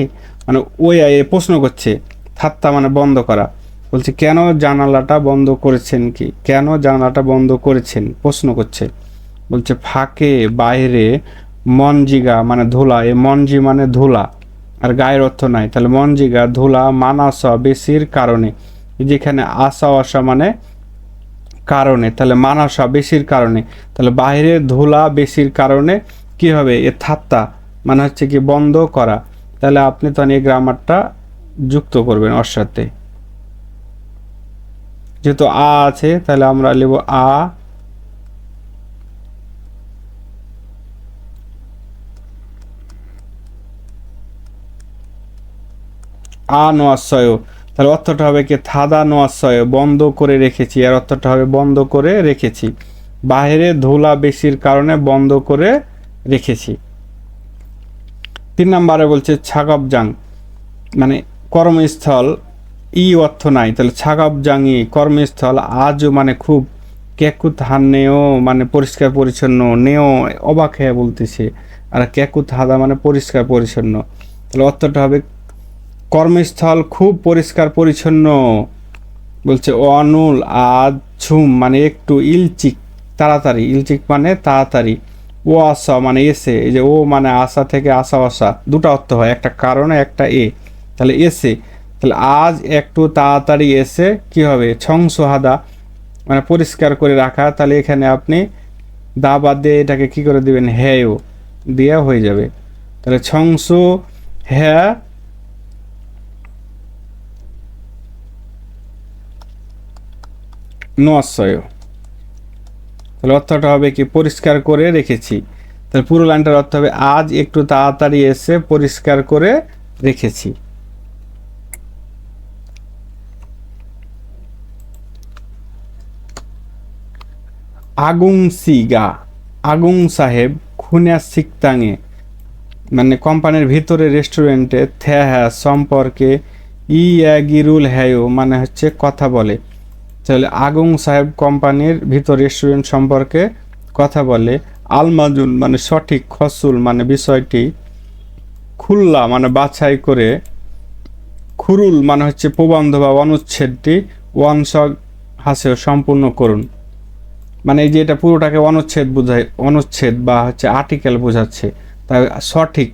মানে ওয়া এ প্রশ্ন করছে, থাত্তা মানে বন্ধ করা, বলছে কেন জানালাটা বন্ধ করেছেন কি, কেন জানালাটা বন্ধ করেছেন প্রশ্ন করছে। বলছে ফাঁকে বাইরে মনজিগা মানে ধুলা, এই মনজি মানে ধুলা আর গায়ের অর্থ নাই, তাহলে মনজিগা ধুলা মানাস বেশির কারণে, যেখানে আসা আসা মানে কারণে, তাহলে মানাসা বেশির কারণে, তাহলে বাইরে ধুলা বেশির কারণে কি হবে, এ থাত্তা মানে হচ্ছে কি বন্ধ করা, তাহলে আপনি তো এই গ্রামারটা যুক্ত করবেন ওর সাথে, যেহেতু আ আছে তাহলে আমরা লিখব আ নোয়াশয়, তাহলে অর্থটা হবে কি থাদা নোয়াশয় বন্ধ করে রেখেছি, আর অর্থটা হবে বন্ধ করে রেখেছি, বাইরে ধুলা বেশির কারণে বন্ধ করে রেখেছি। 3 নম্বরে বলছে ছাগাবজাং মানে কর্মস্থল, ই অর্থ নাই, তাহলে ছাগাবজাংই কর্মস্থল, আজও মানে খুব, কেকুত হান্নেও মানে পরিষ্কার পরিচ্ছন্ন, নেও অবাক হয়ে বলতেছে, আর কেকুত হাদা মানে পরিষ্কার পরিচ্ছন্ন, তাহলে অর্থটা হবে কর্মস্থল খুব পরিষ্কার পরিচ্ছন্ন। বলছে অনুল আজ ঝুম মানে একটু, ইলচিক তাড়াতাড়ি, ইলচিক মানে তাড়াতাড়ি, ও আসা মানে এসে, এই যে ও মানে আসা থেকে আসা আসা দুটো অর্থ হয়, একটা কারণে একটা এ, তাহলে এসে, তাহলে আজ একটু তাড়াতাড়ি এসে কি হবে ছংসহাদা মানে পরিষ্কার করে রাখা, তাহলে এখানে আপনি দা বাদ দিয়ে এটাকে কি করে দিবেন হ্যাঁ দেওয়া হয়ে যাবে, তাহলে ছংসু হ্যাঁ নোয়াশয়, তাহলে অর্থটা হবে কি পরিষ্কার করে রেখেছি, তাহলে পুরো লাইনটার অর্থ হবে আজ একটু তাড়াতাড়ি এসে পরিষ্কার করে রেখেছি। আগুং সিগা, আগুং সাহেব খুনিয়া সিকতাঙে মানে কোম্পানির ভিতরে রেস্টুরেন্টে থ্যা সম্পর্কে গিরুল হ্যায়ো মানে হচ্ছে কথা বলে, তাহলে আগুং সাহেব কোম্পানির ভিতর রেস্টুরেন্ট সম্পর্কে কথা বলে, আলমাজুন মানে সঠিক, খসুল মানে বিষয়টি, খুল্লা মানে বাছাই করে, খুরুল মানে হচ্ছে প্রবন্ধ বা অনুচ্ছেদটি, ওয়ানসগ হাসেও সম্পূর্ণ করুন, মানে এই যে এটা পুরোটাকে অনুচ্ছেদ বোঝায়, অনুচ্ছেদ বা হচ্ছে আর্টিকেল বোঝাচ্ছে, তাই সঠিক,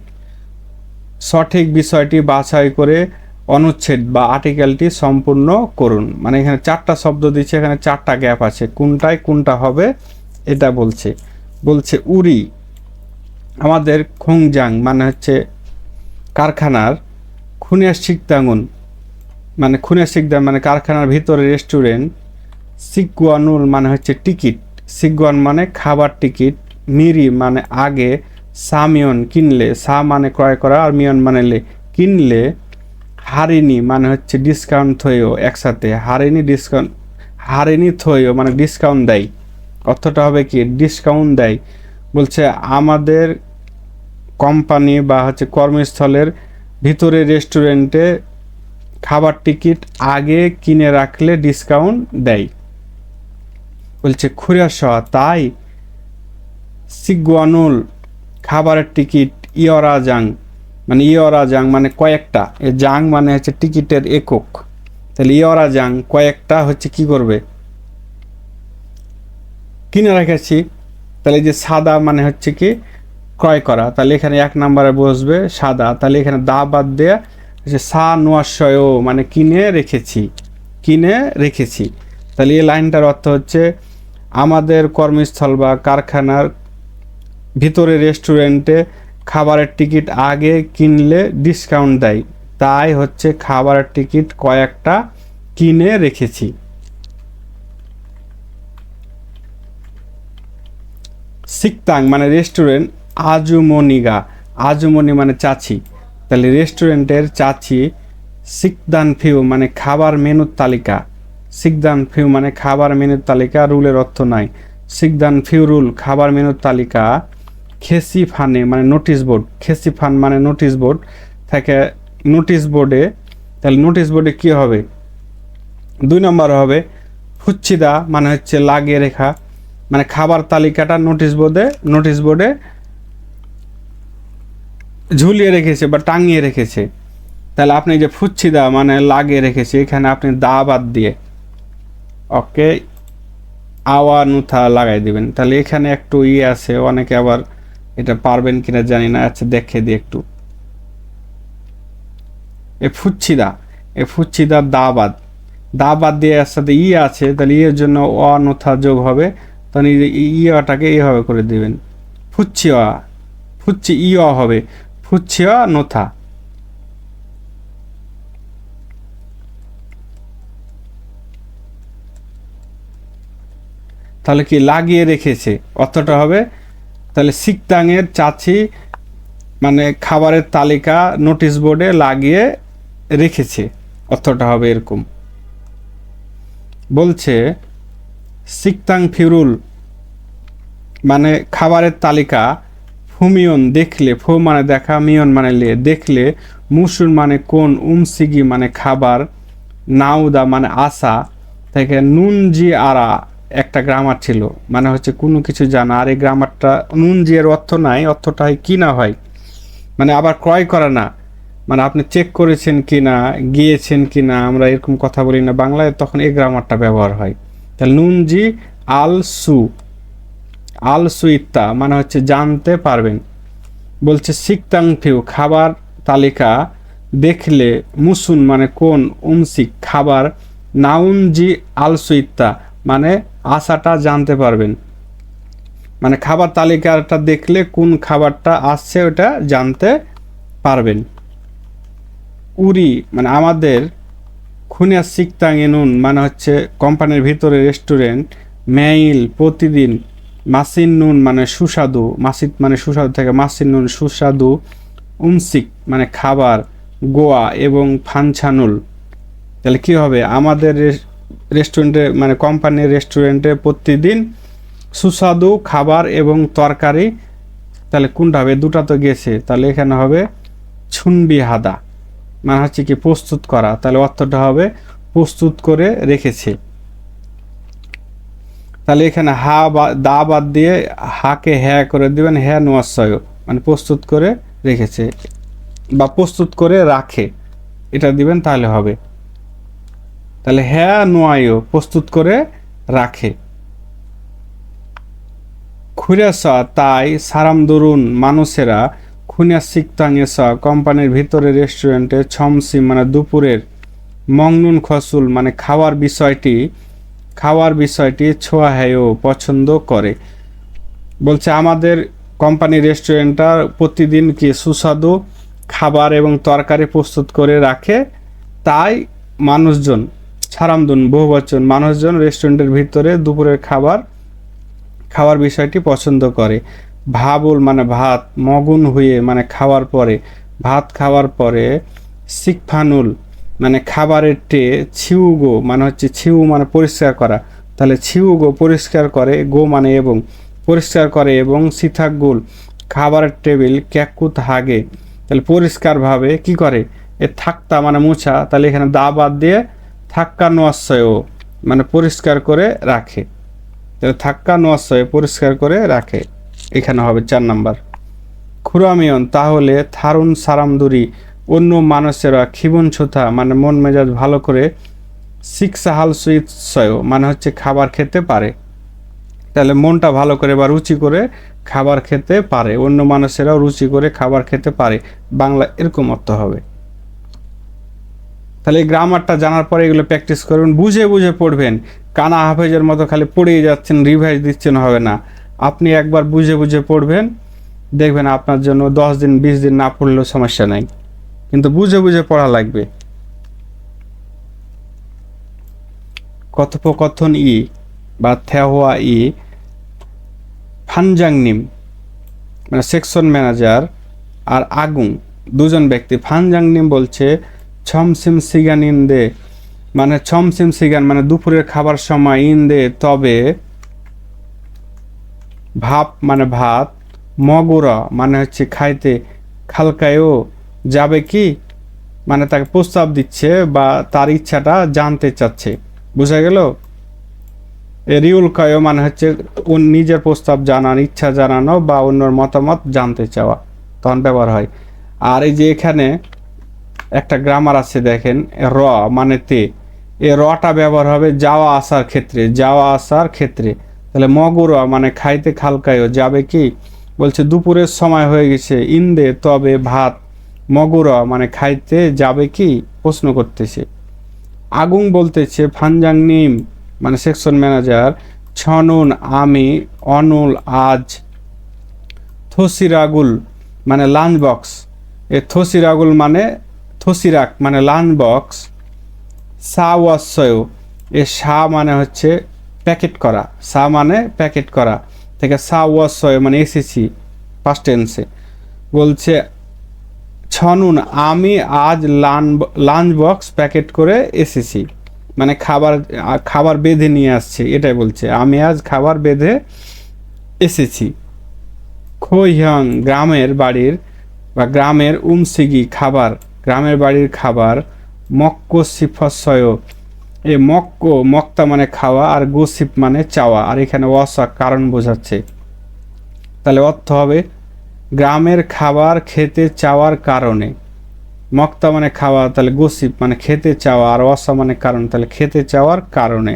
সঠিক বিষয়টি বাছাই করে অনুচ্ছেদ বা আর্টিকেলটি সম্পূর্ণ করুন, মানে এখানে 4টা শব্দ দিচ্ছে, এখানে 4টা গ্যাপ আছে, কোনটায় কোনটা হবে এটা বলছে। বলছে উরি আমাদের খোংজাং মানে হচ্ছে কারখানার, খুনিয়া শিকতাঙ্গুন মানে খুনিয়া শিকদাং মানে কারখানার ভিতরে রেস্টুরেন্ট, সিগুয়ানুল মানে হচ্ছে টিকিট, সিগুয়ান মানে খাবার টিকিট, মিরি মানে আগে, সামিয়ন কিনলে, সা মানে ক্রয় করা আর মিয়ন মানে কিনলে, হারিনি মানে হচ্ছে ডিসকাউন্ট থয়েও একসাথে, হারিনি ডিসকাউন্ট, হারিনি থয়েও মানে ডিসকাউন্ট দেয়, অর্থটা হবে কি ডিসকাউন্ট দেয়। বলছে আমাদের কোম্পানি বা হচ্ছে কর্মস্থলের ভিতরে রেস্টুরেন্টে খাবার টিকিট আগে কিনে রাখলে ডিসকাউন্ট দেয়। বলছে খুরিয়াশা তাই সিগুয়ানুল খাবারের টিকিট ইয়রাজাং মানে ইয়রাজাং মানে কয়েকটা, এ জাং মানে হচ্ছে টিকিটের একক, তাহলে ইয়রাজাং কয়েকটা হচ্ছে কি করবে কিনে রেখেছি, তাহলে যে সাদা মানে হচ্ছে কি ক্রয় করা, তাহলে এখানে 1 নম্বরে বসবে সাদা, তাহলে এখানে দা বাদ দেয়া হচ্ছে সা নোয়াশয় মানে কিনে রেখেছি, কিনে রেখেছি, তাহলে এই লাইনটার অর্থ হচ্ছে আমাদের কর্মস্থল বা কারখানার ভিতরে রেস্টুরেন্টে খাবারের টিকিট আগে কিনলে ডিসকাউন্ট দেয়, তাই হচ্ছে খাবারের টিকিট কয়েকটা কিনে রেখেছি। সিকতাং মানে রেস্টুরেন্ট, আজুমনিগা আজুমনি মানে চাচি, তাহলে রেস্টুরেন্টের চাচি, সিকদান ফিউ মানে খাবার মেনুর তালিকা, সিকদান ফিউ মানে খাবার মেনুর তালিকা, রুলের অর্থ নাই, সিকদান ফিউ রুল খাবার মেনুর তালিকা, খেসি ফানে মানে নোটিশ বোর্ড, খেসি ফান মানে নোটিশ বোর্ড থাকে, নোটিশ বোর্ডে, তাহলে নোটিশ বোর্ডে কী হবে 2 নম্বর হবে ফুচ্ছিদা মানে হচ্ছে লাগিয়ে রেখা, মানে খাবার তালিকাটা নোটিশ বোর্ডে ঝুলিয়ে রেখেছে বা টাঙিয়ে রেখেছে, তাহলে আপনি যে ফুচ্ছিদা মানে লাগিয়ে রেখেছে, এখানে আপনি দা বাদ দিয়ে ওকে আওয়া নুথা লাগাই দিবেন। তাহলে এখানে একটু আছে, অনেকে আবার এটা পারবেন কিনা জানি না। আচ্ছা দেখে দিই একটু। এ ফুচ্ছিদা দা বাদ, দা বাদ দিয়ে এর সাথে আছে, তাহলে এর জন্য নুথা যোগ হবে। তাহলে ইয়াটাকে এইভাবে করে দিবেন, ফুচ্ছিয়া, ফুচ্ছি হবে, ফুচ্ছিয়া নুথা। তাহলে কি লাগিয়ে রেখেছে অর্থটা হবে, তাহলে সিকতাংয়ের চাচি মানে খাবারের তালিকা নোটিশ বোর্ডে লাগিয়ে রেখেছে, অর্থটা হবে এরকম। বলছে সিকতাং ফিরুল মানে খাবারের তালিকা, ফুমিয়ন দেখলে, ফু মানে দেখা, মিয়ন মানে লে দেখলে, মুসুর মানে কোন, উমসিগি মানে খাবার, নাউদা মানে আসা থেকে, নুন জি আরা একটা গ্রামার ছিল, মানে হচ্ছে কোনো কিছু জানা। আর এই গ্রামারটা নুন জি এর অর্থ নাই, অর্থটা হয় কি না হয়, মানে আবার ক্রয় করা না, মানে আপনি চেক করেছেন কি না, গিয়েছেন কি না, আমরা এরকম কথা বলি না বাংলায়, তখন এই গ্রামারটা ব্যবহার হয়। তাহলে নুন জি আল সু, আল সুইত্তা মানে হচ্ছে জানতে পারবেন। বলছে সিকতাং ফিউ খাবার তালিকা দেখলে, মুসুন মানে কোন, উমসিক খাবার, নাউনজি আল সুইত্তা মানে আশাটা জানতে পারবেন, মানে খাবার তালিকাটা দেখলে কোন খাবারটা আসছে ওটা জানতে পারবেন। উরি মানে আমাদের, খুনিয়া সিকতাং এনুন মানে হচ্ছে কোম্পানির ভিতরে রেস্টুরেন্ট, মেইল প্রতিদিন, মাসিন নুন মানে সুস্বাদু, মাসিদ মানে সুস্বাদু থেকে মাসিন নুন সুস্বাদু, উমসিক মানে খাবার, গোয়া এবং ফানছানুল। তাহলে কি হবে, আমাদের রেস্টুরেন্টে মানে কোম্পানির রেস্টুরেন্টে প্রতিদিন সুস্বাদু খাবার এবং তরকারি, তাহলে কোনটা হবে, দুটা তো গেছে, তাহলে এখানে হবে ছুনবি হাদা মানে হচ্ছে কি প্রস্তুত করা, তাহলে অর্থটা হবে প্রস্তুত করে রেখেছে। তাহলে এখানে হা বা দা বাদ দিয়ে হাকে হ্যাঁ করে দিবেন, হ্যাঁ নোয়াশয় মানে প্রস্তুত করে রেখেছে বা প্রস্তুত করে রাখে, এটা দিবেন তাহলে হবে। তাহলে হ্যাঁ নোয়ায়ও প্রস্তুত করে রাখে। খুরেসা তাই সারাম দরুন মানুষেরা, খুনিয়া সিকতাংয়েসা কোম্পানির ভিতরে রেস্টুরেন্টে, ছমসি মানে দুপুরের, মংনুন খসুল মানে খাওয়ার বিষয়টি ছোঁয়া হ্যায়ও পছন্দ করে। বলছে আমাদের কোম্পানির রেস্টুরেন্টটা প্রতিদিন কি সুস্বাদু খাবার এবং তরকারি প্রস্তুত করে রাখে, তাই মানুষজন, সারামদুন বহুবচন, মানুষজন রেস্টুরেন্টের ভিতরে দুপুরের খাওয়ার বিষয়টি পছন্দ করে। ভাবুল মানে ভাত, মগুন হয়ে মানে খাওয়ার পরে, ভাত খাওয়ার পরে, সিকফানুল মানে খাবারের টে, ছিউগো মানে হচ্ছে ছিউ মানে পরিষ্কার করা, তাহলে ছিউগো পরিষ্কার করে, গো মানে এবং, পরিষ্কার করে এবং, সিথাগুল খাবারের টেবিল, ক্যাকুত হাগে তাহলে পরিষ্কারভাবে কি করে, এ থাকতা মানে মুছা, তাহলে এখানে দা বাদ দিয়ে থাক্কা নোয়াশয় মানে পরিষ্কার করে রাখে, তাহলে থাক্কা নোয়াশয় পরিষ্কার করে রাখে, এখানে হবে 4 নাম্বার। খুরামিয়ন তাহলে থারুন সারামদুরি অন্য মানুষেরা, খিবন ছোথা মানে মন মেজাজ ভালো করে, শিক্ষাহাল সুইৎসয় মানে হচ্ছে খাবার খেতে পারে, তাহলে মনটা ভালো করে বা রুচি করে খাবার খেতে পারে, অন্য মানুষেরাও রুচি করে খাবার খেতে পারে, বাংলা এরকম অর্থ হবে। তাহলে এই গ্রামারটা জানার পরে এগুলো প্র্যাকটিস করবেন, বুঝে বুঝে পড়বেন, কানা হাফেজের মতো খালি পড়েই যাচ্ছেন, রিভাইজ দিচ্ছেন হবে না। আপনি একবার বুঝে বুঝে পড়বেন, দেখবেন আপনার জন্য 10 দিন 20 দিন না পড়লেও সমস্যা নাই, কিন্তু বুঝে বুঝে পড়া লাগবে। কথোপকথন বা থেহোয়া ফানজাংনিম মানে সেকশন ম্যানেজার আর আগুং দুজন ব্যক্তি। ফানজাংনিম বলছে ছমসিম সিগান ইন্দে মানে ছমসিম সিগান মানে দুপুরের খাবার সময়, ইন্দে তবে, ভাপ মানে ভাত, মগুরা মানে হচ্ছে খাইতে, খালকায়ও যাবে কি মানে তাকে প্রস্তাব দিচ্ছে বা তার ইচ্ছাটা জানতে চাচ্ছে, বোঝা গেল। রিউল কায়ো মানে হচ্ছে নিজের প্রস্তাব জানানো, ইচ্ছা জানানো বা অন্যর মতামত জানতে চাওয়া, তখন ব্যবহার হয়। আর এই যে এখানে একটা গ্রামার আছে দেখেন, র মানে তে, এ রটা ব্যবহার হবে যাওয়া আসার ক্ষেত্রে, যাওয়া আসার ক্ষেত্রে। তাহলে মগুরা মানে খাইতে খালকায়ও যাবে কি, বলছে দুপুরের সময় হয়ে গেছে, ইন্দে তবে ভাত, মগুরা মানে খাইতে যাবে কি, প্রশ্ন করতেছে। আগুন বলতেছে ফানজাং নিম মানে সেকশন ম্যানেজার, ছনুন আমি অনুল আজ, থসিরাগুল মানে লাঞ্চ বক্স, এ থসিরাগুল মানে থসিরাক মানে লাঞ্চ বক্স, সা ওয়াসয়, এ সা মানে হচ্ছে প্যাকেট করা, সা মানে প্যাকেট করা থেকে সা ওয়াসয় মানে এসেছি পাস্ট টেন্সে। বলছে ছনুন আমি আজ লাঞ্চ বক্স প্যাকেট করে এসেছি, মানে খাবার বেঁধে নিয়ে আসছে, এটাই বলছে আমি আজ খাবার বেঁধে এসেছি। খোহিয়ং গ্রামের বাড়ির বা গ্রামের উমসিগি খাবার, গ্রামের বাড়ির খাবার, মক্কো সিফসয়, এ মক্কো মক্তা মানে খাওয়া আর গোসিপ মানে চাওয়া, আর এখানে ওয়াসা কারণ বোঝাচ্ছে। তাহলে অর্থ হবে গ্রামের খাবার খেতে চাওয়ার কারণে, মক্তা মানে খাওয়া, তাহলে গোসিপ মানে খেতে চাওয়া, আর ওয়াসা মানে কারণ, তাহলে খেতে চাওয়ার কারণে,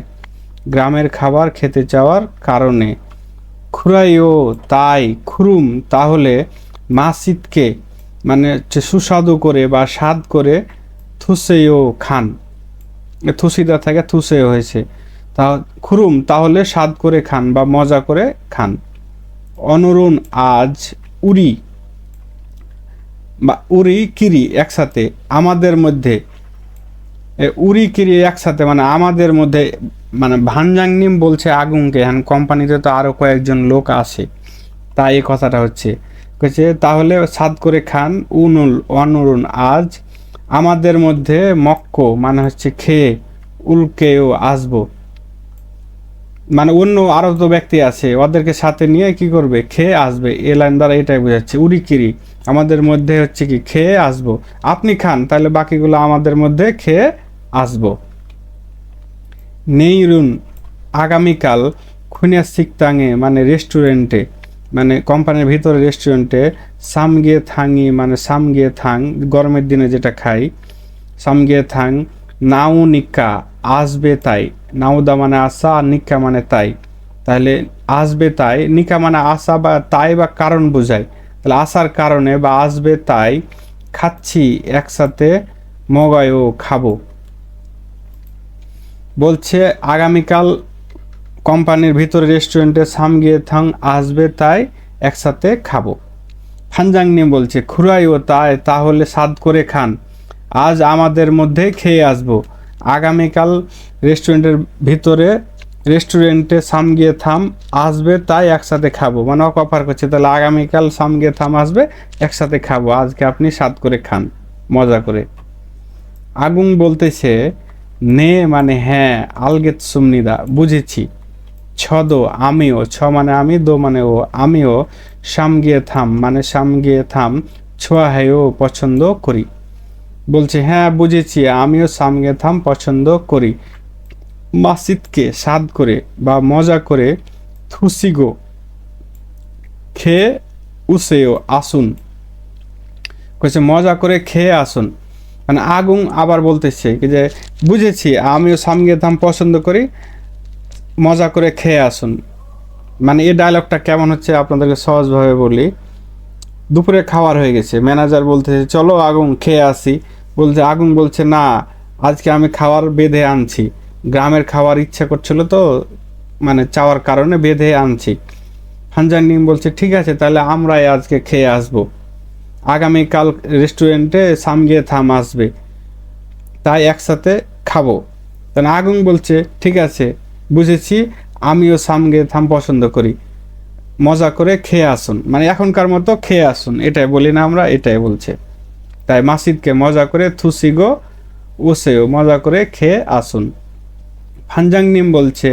গ্রামের খাবার খেতে চাওয়ার কারণে। খুরাইও তাই, খুরুম তাহলে, মাসিদকে মানে হচ্ছে সুস্বাদু করে বা স্বাদ করে, থুসেও খান, থুসিদা থেকে থুসেও হয়েছে, তা খুরুম তাহলে স্বাদ করে খান বা মজা করে খান। অনুরুণ আজ উরি বা উরি কিরি একসাথে, আমাদের মধ্যে, উরি কিরি একসাথে মানে আমাদের মধ্যে, মানে ভানজাংনিম বলছে আগুনকে, হ্যাঁ কোম্পানিতে তো আরও কয়েকজন লোক আসে, তাই এই কথাটা হচ্ছে। তাহলে সাদ করে খান, অনুরুণ আজ আমাদের মধ্যে, মক্কো মানে হচ্ছে খেয়ে, উল্কেও আসবো মানে অন্য আরও তো ব্যক্তি আছে ওদেরকে সাথে নিয়ে কি করবে, খেয়ে আসবে, এ লাইন দ্বারা এটাই বোঝাচ্ছে। উড়িকিরি আমাদের মধ্যে হচ্ছে কি খেয়ে আসবো, আপনি খান তাহলে বাকিগুলো আমাদের মধ্যে খেয়ে আসবো। নেইরুন আগামীকাল, খুনিয়া সিকতাঙে মানে রেস্টুরেন্টে, মানে কোম্পানির ভিতরে রেস্টুরেন্টে, সামগিয়ে থাঙি মানে সামগিয়ে থাং গরমের দিনে যেটা খাই, সামগিয়ে থাং, নাও নিকা আসবে তাই, নাউদা মানে আসা আর নিকা মানে তাই, তাহলে আসবে তাই, নিকা মানে আসা বা তাই বা কারণ বোঝায়, তাহলে আসার কারণে বা আসবে তাই খাচ্ছি একসাথে, মগায়ও খাবো। বলছে আগামীকাল কোম্পানির ভিতরে রেস্টুরেন্টে সামগিয়ে থাং আসবে তাই একসাথে খাবো। ফানজাং নিয়ে বলছে খুরাইও তাই তাহলে সাদ করে খান, আজ আমাদের মধ্যে খেয়ে আসবো, আগামীকাল রেস্টুরেন্টে সামগিয়ে থাম আসবে তাই একসাথে খাবো, মানে অফার করছে, তাহলে আগামীকাল সামগিয়ে থাম আসবে একসাথে খাবো, আজকে আপনি সাদ করে খান মজা করে। আগুন বলতেছে নে মানে হ্যাঁ, আলগেত সুমনিদা বুঝেছি, ছদ আমিও, ছ মানে আমি, দো মানে ও, আমিও, সামগিয়ে থাম মানে সামগিয়ে থাম, ছোয়া হেও পছন্দ করি। বলছে হ্যাঁ বুঝেছি, আমিও সামগে থাম পছন্দ করি। মাসিদকে স্বাদ করে বা মজা করে, থুসিগো খেয়ে উসেও আসুন, কইছে মজা করে খেয়ে আসুন, মানে আগুন আবার বলতেছে কি যে বুঝেছি আমিও সামগে থাম পছন্দ করি, মজা করে খেয়ে আসুন। মানে এই ডায়লগটা কেমন হচ্ছে আপনাদেরকে সহজভাবে বলি। দুপুরে খাওয়ার হয়ে গেছে, ম্যানেজার বলতেছে চলো আগুন খেয়ে আসি, বলছে আগুন বলছে না, আজকে আমি খাবার বেঁধে আনছি, গ্রামের খাবার ইচ্ছা করছিল তো, মানে চাওয়ার কারণে বেঁধে আনছি। ফানজাং নিম বলছে ঠিক আছে তাহলে আমরাই আজকে খেয়ে আসবো, আগামীকাল রেস্টুরেন্টে সামগিয়ে থাম আসবে তাই একসাথে খাবো। তাহলে আগুন বলছে ঠিক আছে বুঝেছি, আমিও সামগে থাম পছন্দ করি, মজা করে খেয়ে আসুন, মানে এখনকার মতো খেয়ে আসুন, এটাই বলি না আমরা, এটাই বলছে। তাই মাসিদকে মজা করে থুসিগো ওসেও মজা করে খেয়ে আসুন। ফানজাংনিম বলছে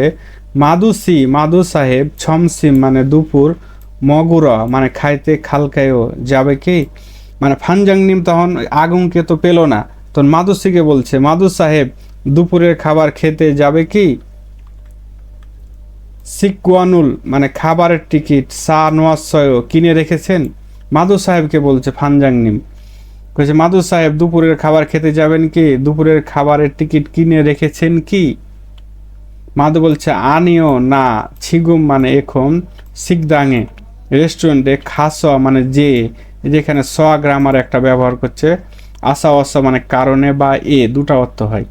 মাদুসি মাদু সাহেব, ছমসিম মানে দুপুর, মগুরা মানে খাইতে খালকায়ও যাবে কি, মানে ফানজাংনিম তখন আগুনকে তো পেল না, তখন মাদুসিকে বলছে মাদু সাহেব দুপুরের খাবার খেতে যাবে কি। সিকুয়ানুল মানে খাবারের টিকিট, সা নোয়াশয় কিনে রেখেছেন, মাদু সাহেবকে বলছে ফানজাংনিম। কইছে মাদু সাহেব দুপুরের খাবার খেতে যাবেন কি? দুপুরের খাবারের টিকিট কিনে রেখেছেন কি? মাদু বলছে আনিও না ছিগুম মানে এখন সিকদাঙে রেস্টুরেন্টে খাস মানে যে, যেখানে স গ্রামার একটা ব্যবহার করছে, আসা অস মানে কারণে বা এ দুটা অর্থ হয়।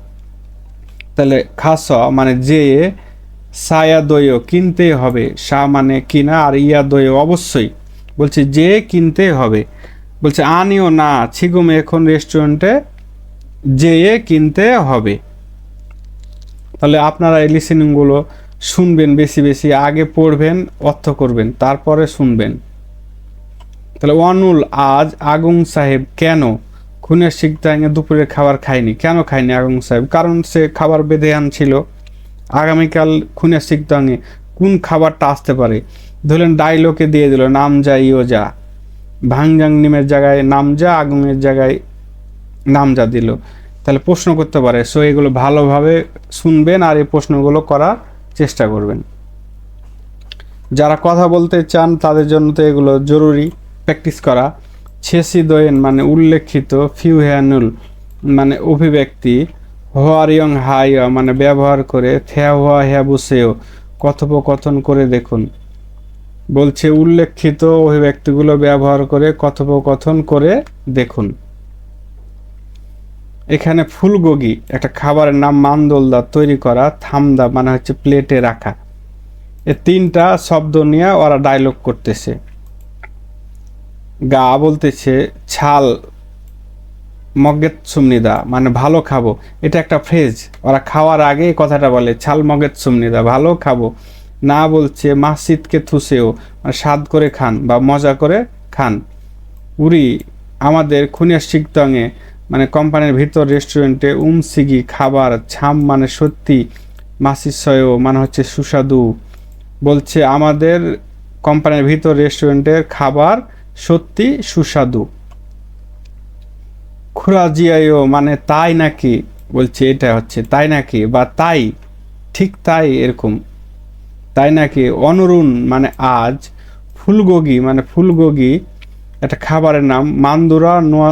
তাহলে খাস মানে যে, সায়া দইও কিনতে হবে, সা মানে কিনা আর ইয়া দইও অবশ্যই, বলছে যে কিনতে হবে। বলছে আনিও না ছিগুম এখন রেস্টুরেন্টে যেয়ে কিনতে হবে। তাহলে আপনারা এই লিসেনিংগুলো শুনবেন বেশি বেশি, আগে পড়বেন অর্থ করবেন তারপরে শুনবেন। তাহলে ওয়ানুল আজ আগুন সাহেব কেন খুনের সিকদাঙে দুপুরের খাবার খায়নি? কেন খায়নি আগুন সাহেব? কারণ সে খাবার বেঁধে আনছিল। আগামীকাল খুনের সিকদাঙে কোন খাবারটা আসতে পারে? ধরলেন ডাইলকে দিয়ে দিল নাম যা ইও যা, ভাংজাং নিমের জায়গায় নাম যা, আগুনের জায়গায় নাম যা দিল। তাহলে প্রশ্ন করতে পারে। সো এগুলো ভালোভাবে শুনবেন আর এই প্রশ্নগুলো করার চেষ্টা করবেন। যারা কথা বলতে চান তাদের জন্য তো এগুলো জরুরি প্র্যাকটিস করা। ছেসি দোয়েন মানে উল্লেখিত, ফিউ হ্যানুল মানে অভিব্যক্তি, হোয়ারিয়ং হাই মানে ব্যবহার করে, থ্যা হওয়া হ্যা বুসেও কথোপকথন করে দেখুন। বলছে উল্লেখিত অভিব্যক্তিগুলো ব্যবহার করে কথোপকথন করে দেখুন। এখানে ফুলগোগি একটা খাবারের নাম, মান্দোলদা তৈরি করা, থামদা মানে হচ্ছে প্লেটে রাখা। এই তিনটা শব্দ নিয়ে ওরা ডায়লগ করতেছে। গা বলতেছে ছাল মগেত সুমনিদা মানে ভালো খাবো, এটা একটা ফ্রেজ। ওরা খাওয়ার আগে এই কথাটা বলে ছাল মগেত সুমনিদা ভালো খাবো। না বলছে মাসিদকে থুসেও মানে স্বাদ করে খান বা মজা করে খান। উরি আমাদের খুনিয়া শিকতঙে মানে কোম্পানির ভিতর রেস্টুরেন্টে উমসিগি খাবার, ছাম মানে সত্যি, মাসিসয় মানে হচ্ছে সুস্বাদু। বলছে আমাদের কোম্পানির ভিতর রেস্টুরেন্টের খাবার সত্যি সুস্বাদু। খুরাজিয়ায়ও মানে তাই নাকি, বলছে এটা হচ্ছে তাই নাকি বা তাই, ঠিক তাই এরকম, তাই নাকি। অনুরুণ মানে আজ, ফুলগোগি মানে ফুলগোগি একটা খাবারের নাম, মান্দুরা নোয়া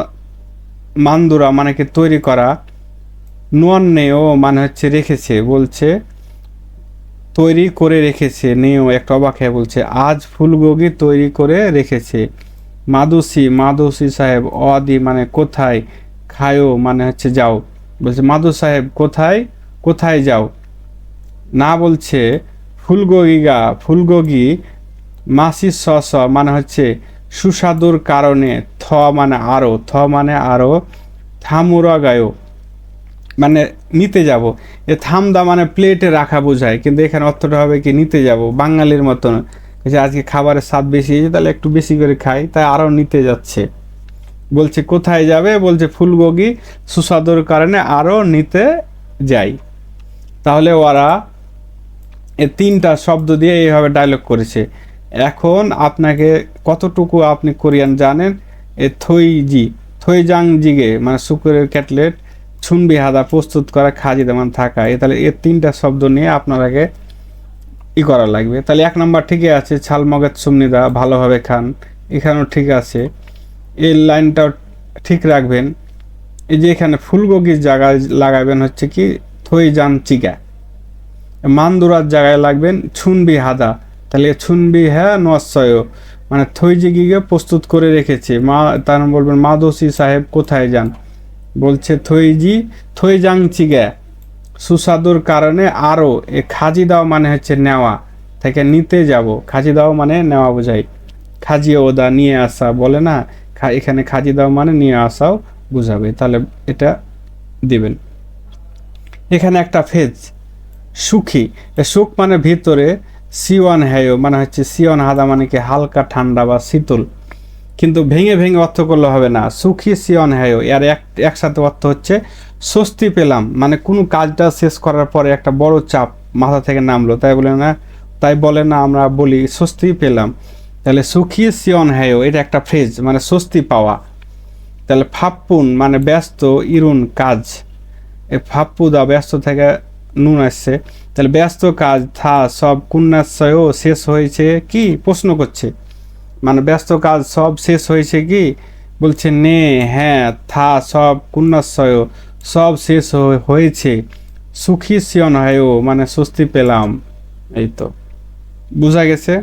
মান্দুরা মানে কি তৈরি করা, নোয়ান্নেও মানে হচ্ছে রেখেছে, বলছে তৈরি করে রেখেছে। নেও একটা অবাক হয়ে বলছে আজ ফুলগোগি তৈরি করে রেখেছে। মাদুসি মাদুসি সাহেব, অদি মানে কোথায়, খায়ও মানে হচ্ছে যাও, বলছে মাদু সাহেব কোথায়, কোথায় যাও। না বলছে ফুলগোগিগা ফুলগোগি মাসি স মানে হচ্ছে সুস্বাদুর কারণে, থ মানে আরো, থ মানে আরো, থামুরা গায়ো মানে নিতে যাব। এ থামদা মানে প্লেটে রাখা বোঝায়, কিন্তু এখানে অর্থটা হবে কি নিতে যাব, বাঙালির মতন। আজকে খাবারের স্বাদ বেশি হয়েছে তাহলে একটু বেশি করে খাই, তাই আরও নিতে যাচ্ছে। বলছে কোথায় যাবে, বলছে ফুলগোগি সুস্বাদুর কারণে আরও নিতে যাই। তাহলে ওরা এই তিনটা শব্দ দিয়ে এইভাবে ডায়লগ করেছে। এখন আপনাকে কতটুকু আপনি কোরিয়ান জানেন, এ থইজি থইজাং জিগে মানে শুকুরের ক্যাটলেট, ছুনবি হাদা প্রস্তুত করা, খাজি দামান থাকা, তাহলে এই তিনটা শব্দ নিয়ে আপনারাকে করা লাগবে। তাহলে এক নম্বর ঠিকই আছে, ছাল মগেত সুমনিদা ভালোভাবে খান, এখানেও ঠিক আছে। এই লাইনটাও ঠিক রাখবেন। এই যে এখানে ফুলগোগির জায়গায় লাগাবেন হচ্ছে কি থইজান চিকা, মান্দুরার জায়গায় লাগবেন ছুনবি হাদা, তাহলে ছুনবি হ্যাঁ নশ্বয় মানে থইজিগিকে প্রস্তুত করে রেখেছে। তার বলবেন মাদোসি সাহেব কোথায় যান, বলছে থইজি থইজাং চিগা সুস্বাদুর কারণে আরও, এ খাজি দাও মানে হচ্ছে নেওয়া, থেকে নিতে যাব, খাজি দাও মানে নেওয়া বোঝায়। খাজি ওদা নিয়ে আসা বলে না, এখানে খাজি দাও মানে নিয়ে আসাও বুঝাবে, তাহলে এটা দিবেন। এখানে একটা ফেজ সুখী, সুখ মানে ভিতরে, সিওয়ান হ্যায়ো মানে হচ্ছে সিওয়ান হাদা মানে কি হালকা ঠান্ডা বা শীতল, কিন্তু ভেঙে ভেঙে অর্থ করলে হবে না। সুখী সিওন হ্যায়ো এর একসাথে অর্থ হচ্ছে স্বস্তি পেলাম, মানে কোনো কাজটা শেষ করার পরে একটা বড় চাপ মাথা থেকে নামলো, তাই বলে না আমরা বলি স্বস্তি পেলাম। তাহলে সুখী সিওন হ্যায়ো এটা একটা ফ্রেজ মানে স্বস্তি পাওয়া। তাহলে ফাপ্পুন মানে ব্যস্ত, ইরুন কাজ, এই ফাপ্পুদা ব্যস্ত থেকে নুন আসছে, তাহলে ব্যস্ত কাজ, থা সব কুন্নাশয়ও শেষ হয়েছে কি, প্রশ্ন করছে মানে ব্যস্ত কাজ সব শেষ হয়েছে কি, বলছে নে, হ্যাঁ, থা সব কুন্নাশয়, সব শেষ হয়েছে, সুখী সিয়ন হয়, মানে স্বস্তি পেলাম। এই তো বোঝা গেছে।